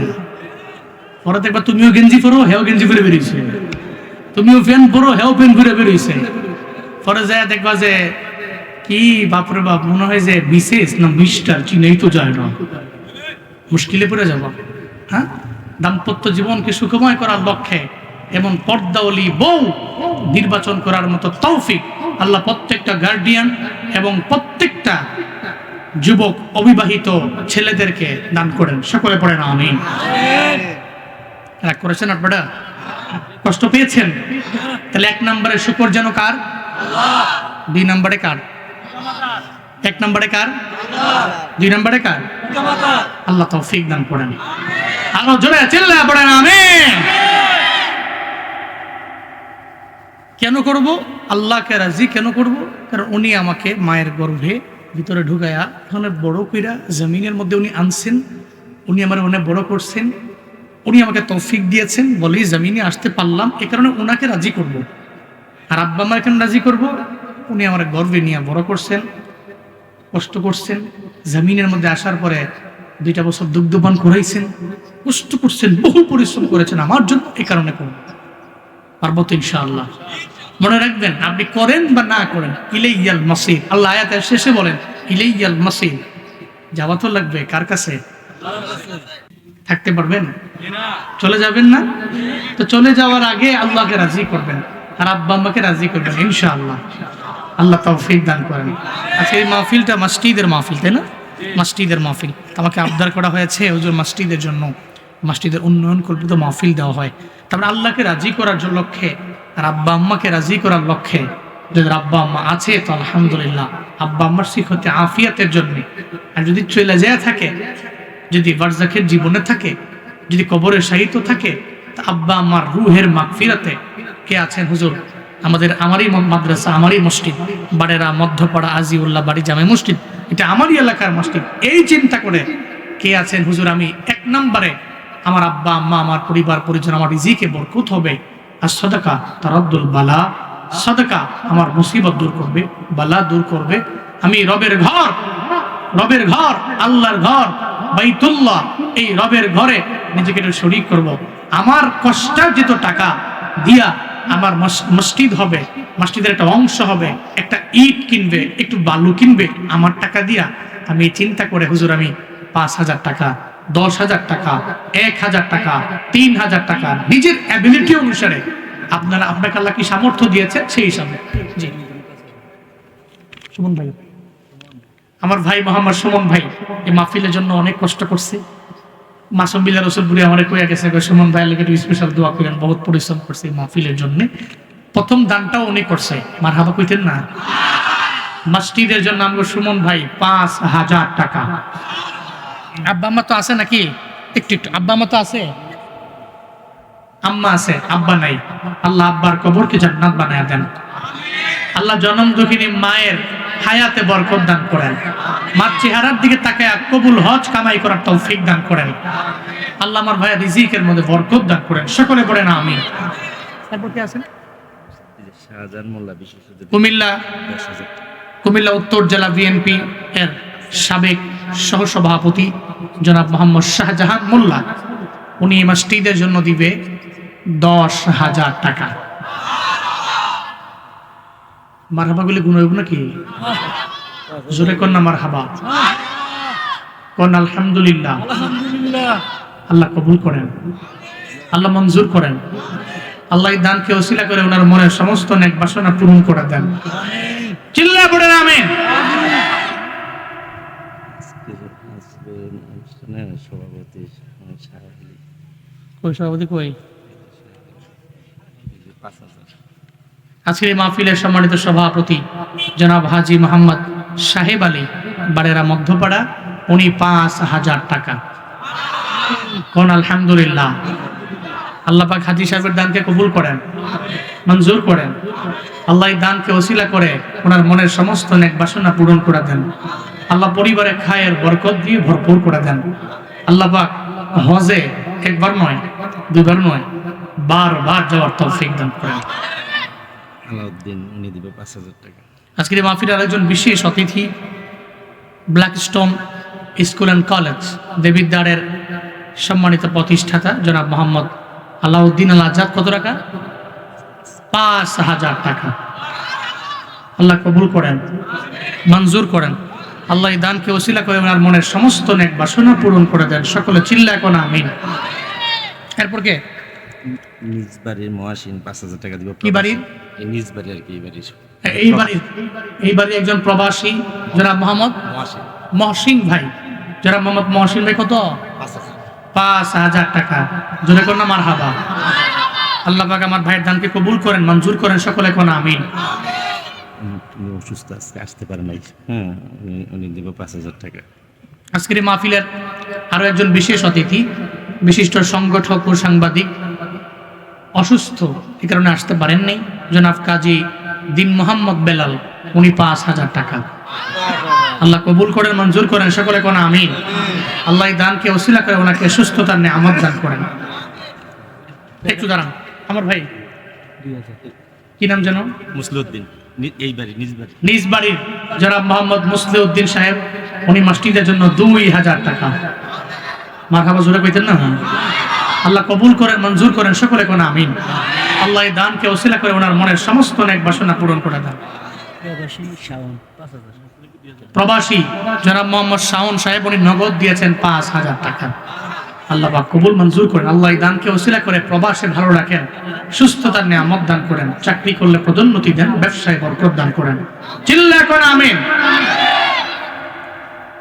পরে দেখবা তুমিও গেঞ্জি পরো, হেও গেঞ্জি পরে বেরিয়েছে, তুমিও ফ্যান পরো, হেও ফ্যান পরে বেরিয়েছে, পরে যায় দেখবা যে কি বাপরে বাপ, মনে হয় যে বিশেষ না মিস্টার চিনেই তো যায় না, মুশকিলে পড়ে যাব। হ্যাঁ, দাম্পত্য জীবনকে সুখময় করার লক্ষ্যে এমন পর্দাওয়ালী বউ নির্বাচন করার মতো তৌফিক আল্লাহ প্রত্যেকটা গার্ডিয়ান এবং প্রত্যেকটা যুবক অবিবাহিত ছেলেদেরকে দান করেন। সকলে পড়েন আমিন। রাগ করেছেন আপনারা? কষ্ট পেয়েছেন? তাহলে 1 নম্বরে শুকর যেন কার? 2 নম্বরে কার? 1 নম্বরে কার? 2 নম্বরে কার? আল্লাহ তৌফিক দান করেন। আরো জোরে চিল্লায়া পড়েন আমিন। কেন করব? আল্লাহকে রাজি কেন করব? কারণ উনি আমাকে মায়ের গর্ভে ভিতরে ঢুকায়া ওখানে বড় কইরা জমিনের মধ্যে উনি আনছেন, উনি আমার অনেক বড় করছেন, উনি আমাকে তৌফিক দিয়েছেন বলেই জমিনে আসতে পারলাম, এ কারণে ওনাকে রাজি করব। আর আব্বা আমার কেন রাজি করব? উনি আমার গর্ভে নিয়ে বড় করছেন, কষ্ট করছেন, জমিনের মধ্যে আসার পরে 2টা বছর দুগ্ধপান করাইছেন, কষ্ট করছেন, বহু পরিশ্রম করেছেন আমার জন্য, এ কারণে করব। পারবো তো ইনশাআল্লাহ। মনে রাখবেন, আপনি করেন বা না করেন, ইলাইয়াল মাসির। আল্লাহ আয়াতের শেষে বলেন ইলাইয়াল মাসির, যাওয়া তো লাগবে কার কাছে? থাকতে পারবেন? চলে যাবেন না? তো চলে যাওয়ার আগে আল্লাহকে রাজি করবেন আর আব্বা আম্মাকে রাজি করবেন ইনশাআল্লাহ। আল্লাহ তৌফিক দান করেন। আচ্ছা, এই মাহফিলটা মসজিদের মাহফিল, তাই না? মসজিদের মাহফিল। আমাকে আবদার করা হয়েছে হুজুর মসজিদের জন্য, মসজিদের উন্নয়ন কল্পিত মাহফিল দেওয়া হয়। তারপরে আল্লাহকে রাজি করার লক্ষ্যে আর আব্বা আম্মাকে রাজি করার লক্ষ্যে, যদি আব্বা আম্মা আছে তো আলহামদুলিল্লাহ, আব্বা আম্মার শিক্ষতে আফিয়াতের জন্য। আর যদি চলে যায় থাকে, যদি বারজাখের জীবনে থাকে, যদি কবরের শাহিত থাকে, তা আব্বা আম্মার রুহের মাগফিরাতে কে আছেন হুজুর? আমারই মাদ্রাসা, আমারই মসজিদ, বাড়েরা মধ্যপাড়া আজিউল্লাহ বাড়ি জামে মসজিদ, এটা আমারই এলাকার মসজিদ। এই চিন্তা করে কে আছেন হুজুর, আমি 1 নম্বরে আমার আব্বা আম্মা, আমার পরিবার পরিজন, আমার রিজিকে বরকত হবে। আর সাদাকা তারাদ্দুল বালা, সাদাকা আমার মুসিবত দূর করবে, বালা দূর করবে। আমি রবের ঘর, রবের ঘর, আল্লাহর ঘর বাইতুল্লাহ, এই রবের ঘরে নিজেকে শরীক করব। আমার কষ্টার্জিত টাকা দিয়া আমার মসজিদ হবে, মসজিদের একটা অংশ হবে, একটা ইট কিনবে, একটু বালু কিনবে আমার টাকা দিয়া। আমি চিন্তা করে হুজুর আমি 5,000 টাকা, 10,000 টাকা, 1,000 টাকা, 3,000 টাকা নিজের অ্যাবিলিটি অনুসারে আপনাকে আল্লাহ কি সামর্থ্য দিয়েছে সেই হিসাবে। জি সুমন ভাই, আমার ভাই মোহাম্মদ সুমন ভাই এই মাহফিলের জন্য অনেক কষ্ট করছে। মাসুম বিল্লাহ রসুলপুরি আমার কইয়া গেছে, সুমন ভাইয়ের লেগে স্পেশাল দোয়া করেন, বহুত পরিশ্রম করছে এই মাহফিলের জন্য। প্রথম দানটাও উনি করছে, মারহাবা কইতেন না। মসজিদের জন্য আমগো সুমন ভাই 5,000 টাকা। আব্বা আম্মা তো আছে নাকি? একটু একটু আব্বা আম্মা তো আছে, আম্মা আছে, আব্বা নাই। আল্লাহ আব্বার কবরকে জান্নাত বানায়া দেন। আল্লাহ জনম দুঃখিনী মায়ের হায়াতে বরকত দান করেন। মার চেহারার দিকে তাকায় কবুল হজ কামাই করার তৌফিক দান করেন। আল্লাহ আমার ভাইয়ের রিজিকের মধ্যে বরকত দান করেন। সকলে পড়েন আমিন। তারপর কি আছেন? শাহজাহান মোল্লা বিশেষ কুমিল্লা উত্তর জেলা বিএনপি এর সাবেক সহসভাপতি জনাব মোহাম্মদ শাহজাহান মোল্লা, উনি মসজিদের জন্য দিবে 10,000 টাকা। মারহাবা গুলি গুণ হইব নাকি? জোরে কর না মারহাবা, কর না আলহামদুলিল্লাহ। আল্লাহ কবুল করেন, আল্লাহ মঞ্জুর করেন। আল্লাহ এই দানকে ওসিলা করে ওনার মনের সমস্ত নেক বাসনা পূরণ করে দেন। চিল্লায় পড়েন আমিন। সভাপতি কই সভাপতি কই? আজকের এই মাহফিলের সম্মানিত সভাপতি জনাব হাজী মোহাম্মদ সাহেব আলী, বাড়েরা মধ্যপাড়া, উনি 5,000 টাকা। কোন আলহামদুলিল্লাহ। আল্লাহ পাক হাজী সাহেবের দানকে কবুল করেন, মঞ্জুর করেন। আল্লাহ এই দানকে ওসিলা করে ওনার মনের সমস্ত নেক বাসনা পূরণ করে দেন। আল্লাহ পরিবারে খায়ের বরকত দিয়ে ভরপুর করে দেন। আল্লাহ পাক হজে একবার নয়, দুবার নয়, বারবার যাওয়ার তৌফিক দান করেন। আলাউদ্দিন উনি দিবে 5,000 টাকা। আজকের এই মাহফিলের আরেকজন বিশেষ অতিথি ব্ল্যাকস্টোন স্কুল অ্যান্ড কলেজ দেবিদ্বারের সম্মানিত প্রতিষ্ঠাতা জনাব মোহাম্মদ আলাউদ্দিন আল আজাদ। কত টাকা? 5,000 টাকা। আল্লাহ কবুল করেন, মঞ্জুর করেন। আল্লাহ এই দানকে ওসিলা করে ওনার মনের সমস্ত নেক বাসনা পূরণ করে দেন। সকলে চিল্লা এখন আমিন। এরপর কে? নিজ বাড়ির মহাসিন 5,000 টাকা দিব। কি বাড়ির? নিজ বাড়ি আর কি, এই বাড়ির একজন প্রবাসী জনাব মোহাম্মদ মহসিন ভাই। জনাব মোহাম্মদ মহসিন ভাই কত? 5,000 টাকা। জোরে কর না মারহাবা। আল্লাহ পাক আমার ভাইয়ের দানকে কবুল করেন, মঞ্জুর করেন। সকলে কোন আমিন। উনি অসুস্থ, আজকে আসতে পারে নাই। হ্যাঁ, উনি দিব 5,000 টাকা। আজকের মাহফিলের আরো একজন বিশেষ অতিথি, বিশিষ্ট সংগঠক ও সাংবাদিক, অসুস্থ, এই কারণে আসতে পারেন নাই, জনাব কাজী দিন মোহাম্মদ বেলাল, উনি 5,000 টাকা। আল্লাহ কবুল করেন, মঞ্জুর করেন। সকলে কোন আমিন। আল্লাহ এই দানকে ওসিলা করে ওনাকে সুস্থতার নেয়ামত দান করেন। একটু দাঁড়ান আমার ভাই, কি নাম যেন? মুসলিউদ্দিন। এই বাড়ি নিজ বাড়ির জনাব মোহাম্মদ মুসলিউদ্দিন সাহেব, উনি মসজিদের জন্য 2,000 টাকা। মারহাবা জোরে কইতেন না? আল্লাহ কবুল করেন, মঞ্জুর করেন। সকলে কোন আমিন। আল্লাহ এই দানকে ওসিলা করে ওনার মনের সমস্ত নেক বাসনা পূরণ করে দেন। প্রবাসী জনাব মোহাম্মদ শাওন সাহেব, উনি নগদ দিয়েছেন 5,000 টাকা। আল্লাহ পাক কবুল মঞ্জুর করেন। আল্লাহ এই দানকে ওসিলা করে প্রবাসে ভালো রাখেন, সুস্থতার নেয়ামত দান করেন, চাকরি করলে পদোন্নতি দেন, ব্যবসায় বরকত দান করেন। চিল্লা কোন আমিন।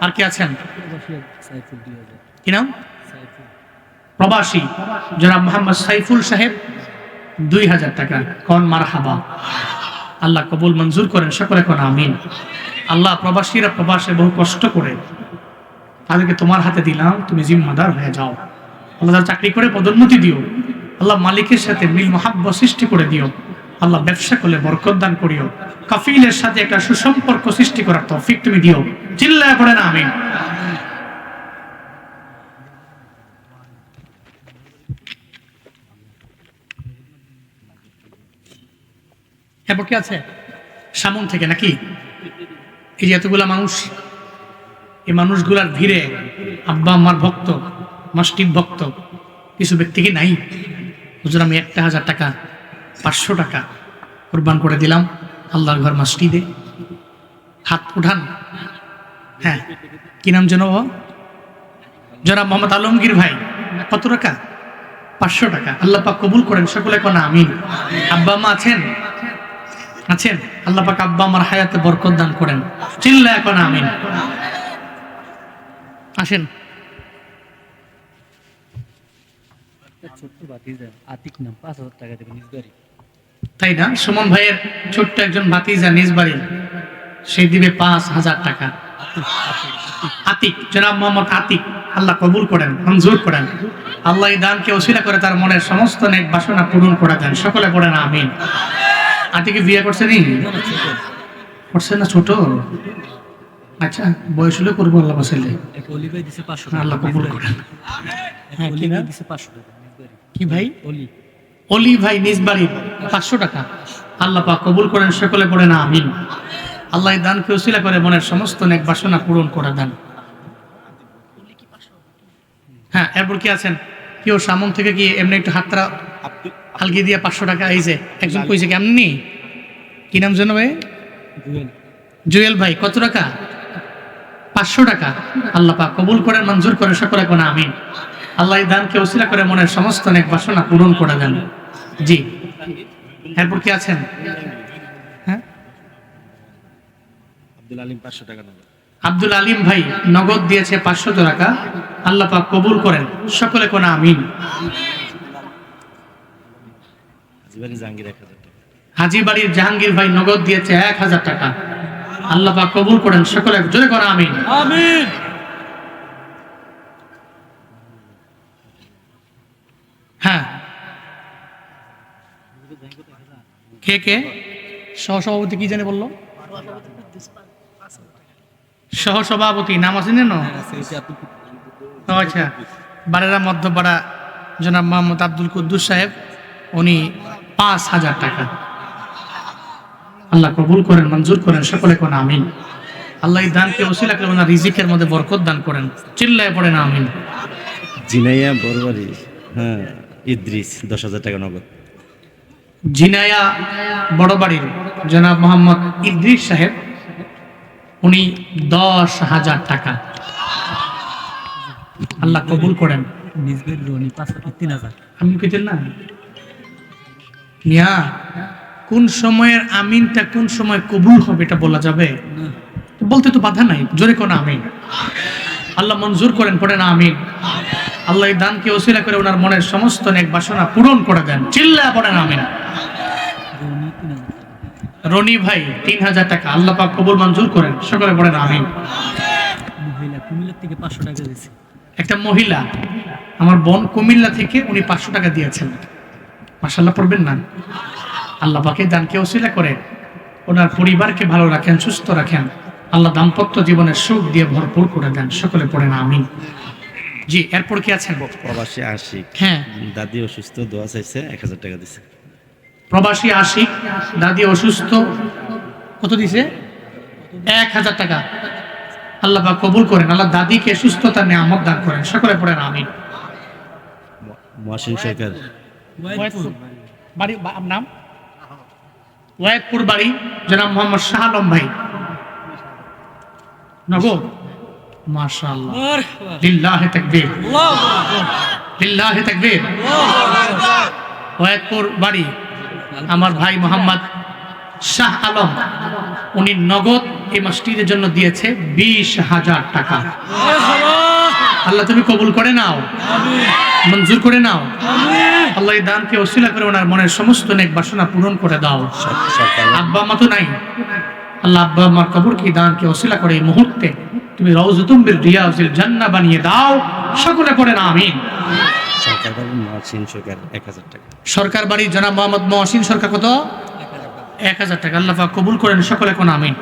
আর কি আছেন? কি নাম? প্রবাসী জনাব মোহাম্মদ সাইফুল সাহেব, 2,000 টাকা। কোন মারহাবা। আল্লাহ কবুল মঞ্জুর করেন। সকলে কোন আমিন। আল্লাহ প্রবাসীরা প্রবাসে বহু কষ্ট করে, তাদেরকে তোমার হাতে দিলাম, তুমি জিম্মাদার হয়ে যাও। আল্লাহ চাকরি করে পদোন্নতি দিও। আল্লাহ মালিকের সাথে মিল মহাব্বত সৃষ্টি করে দিও। আল্লাহ ব্যবসা করলে বরকত দান করিও। কাফিলের সাথে একটা সুসম্পর্ক সৃষ্টি করার তৌফিক তুমি দিও। চিল্লায় পড়েন আমিন। এরপর কি আছে? সামন থেকে নাকি? এই যে এতগুলা মানুষ, এই মানুষগুলার ভিড়ে আব্বা আম্মার ভক্ত, মসজিদ ভক্ত কিছু ব্যক্তি কি নাই? হুজুর আমি 1,000 টাকা, 500 টাকা কুরবান করে দিলাম আল্লাহর ঘর মসজিদে। হাত উঠান। হ্যাঁ, কি নাম যেন? জনাব মোহাম্মদ আলমগীর ভাই, কত টাকা? 500 টাকা আল্লাহ পাক কবুল করেন, সকলে কোন আমিন। আব্বা মা আছেন? আছেন? আল্লাহ পাক আব্বা আমার হায়াতে বরকত দান করেন, চিল্লায় কোন আমিন। আসেন। ছোট্ট ভাতিজা আতিক নাম 5,000 টাকা দেবেন নিজ বাড়ি। তাই না? সুমন ভাইয়ের ছোট্ট একজন ভাতিজা নিজ বাড়ির, সে দিবে 5,000 টাকা। আতিক, জনাব মোহাম্মদ আতিক, আল্লাহ কবুল করেন, মঞ্জুর করেন। আল্লাহ এই দানকে ওসিলা করে তার মনের সমস্ত নেক বাসনা পূরণ করে দেন, সকলে পড়েন আমিন। আতিকে বিয়ে করছেনি? করছে না? ছোট? আচ্ছা, বয়স হলে করবো আল্লাহ বাসাইলে। এক অলি ভাই দিছে 500 টাকা। আল্লাহ কবুল করেন। হ্যাঁ, অলি কি না? ভাই দিছে 500 টাকা নিজ বাড়ি। কি ভাই? অলি অলি ভাই নিজ বাড়ির 500 টাকা আল্লাহ পাক কবুল করেন, সকলে পড়েন আমিন। আল্লাহ এই দানকে ওসিলা করে মনের সমস্ত নেক বাসনা পূরণ করে দেন। হ্যাঁ, এরপর কি আছেন? কেউ সামন থেকে কি এমনি একটু হাতটা হালকি দিয়ে 500 টাকা এই যে একজন কইছে কেমনি, কি নাম জানো ভাই? জুয়েল জুয়েল ভাই, কত টাকা? 500 টাকা আল্লাহ পাক কবুল করেন, মঞ্জুর করে, সকলে কোন আমিন। আল্লাহ এই দানকে ওসিলা করে মনের সমস্ত নেক বাসনা পূরণ করে দেন। জি, এরপর কি আছেন? হ্যাঁ, আব্দুল আলিম 500 টাকা নেবে। আব্দুল আলিম ভাই নগদ দিয়েছে 500 টাকা, আল্লাহ পাক কবুল করেন, সকলে কোন আমিন। আজিবাড়ি জাহাঙ্গীর 1000 টাকা। হাজীবাড়ির জাহাঙ্গীর ভাই নগদ দিয়েছে 1000 টাকা, আল্লাহ পাক কবুল করেন, সকলে জোরে কোন আমিন। আমিন। হ্যাঁ, কে কে? সহসভাপতি কি জানে বললো? সহসভাপতি নাম আছে না? ও আচ্ছা, বারেরা মধ্যপাড়া জনাব মোহাম্মদ আব্দুল কুদ্দুস সাহেব, উনি 5,000 টাকা, আল্লাহ কবুল করেন, মঞ্জুর করেন, সকলে কোন আমিন। আল্লাহ এই দানকে ওসিলা করে ওনার রিজিকের মধ্যে বরকত দান করেন, চিল্লায় পড়েন আমিন। জিনাইয়া বড়বাড়ি, হ্যাঁ, ইদ্রিস 10,000 টাকা নগদ। জিনায়া বড় বাড়ির জনাব মোহাম্মদ ইদ্রিস সাহেব, উনি 10,000 টাকা, আল্লাহ কবুল করেন। নিজ বাড়ি রনি 3,000। আমি পেতেন না মিয়া, কোন সময়ের আমিনটা কোন সময় কবুল হবে এটা বলা যাবে? বলতে তো বাধা নাই, জোরে কোন আমিন। আল্লাহ মঞ্জুর করেন, পড়েন আমিন। আল্লাহ এই দানকে ওসিলা করে ওনার মনের সমস্ত নেক বাসনা পূরণ করে দেন, চিল্লায় পড়েন আমিন। রনি 3,000 টাকা। রনি ভাই 3,000 টাকা, আল্লাহ পাক কবুল মঞ্জুর করেন, সকলে পড়েন আমিন। মহিলা কুমিল্লা থেকে 500 টাকা দিয়েছে। একটা মহিলা, আমার বোন কুমিল্লা থেকে, উনি 500 টাকা দিয়েছেন, মাশাআল্লাহ পড়বেন না? আল্লাহ পাকে দানকে ওসিলা করে ওনার পরিবারকে ভালো রাখেন, সুস্থ রাখেন, আল্লাহ দাম্পত্য জীবনের সুখ দিয়ে ভরপুর করে দেন, সকলে পড়েন আমিন। জি, এরপর কি আছেন? প্রবাসী আশিক, হ্যাঁ, দাদি অসুস্থ, দোয়া চাইছে, 1000 টাকা দিছে। প্রবাসী আশিক, দাদি অসুস্থ, কত দিছে? 1000 টাকা, আল্লাহ পাক কবুল করেন, আল্লাহ দাদিকে সুস্থতা নিয়ামত দান করেন, সকলে পড়েন আমিন। মহাসিন সরকার, ওয়াইদপুর বাড়ি নাম ওয়াইদপুর বাড়ি জনাব মোহাম্মদ শাহ আলম ভাই নগদ, মাশাআল্লাহ, লিল্লাহি তাকবীর, লিল্লাহি তাকবীর। ওয়াইদপুর বাড়ি আমার ভাই মোহাম্মদ শাহ আলম, উনি নগদ এই মসজিদের জন্য দিয়েছে 20,000 টাকা। আল্লাহ তুমি কবুল করে নাও, মঞ্জুর করে নাও। আল্লাহ এই দানকে ওসিলা করে ওনার মনের সমস্ত নেক বাসনা পূরণ করে দাও। আব্বা মা তো নাই, আল্লাহ আব্বা আমার কবরকে দানকে ওসিলা করে এই মুহূর্তে তুমি রাউযাতুম বির রিয়াজিল জান্নাহ বানিয়ে দাও, সকলে পড়েন আমিন। সরকার বাড়ি মহাসিন সরকার 1000 টাকা। সরকার বাড়ি জনাব মোহাম্মদ মহসিন সরকার, কত? 1000 টাকা, আল্লাহ পাক কবুল করেন, সকলে কোন আমিন।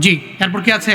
জি, এরপর কি আছে?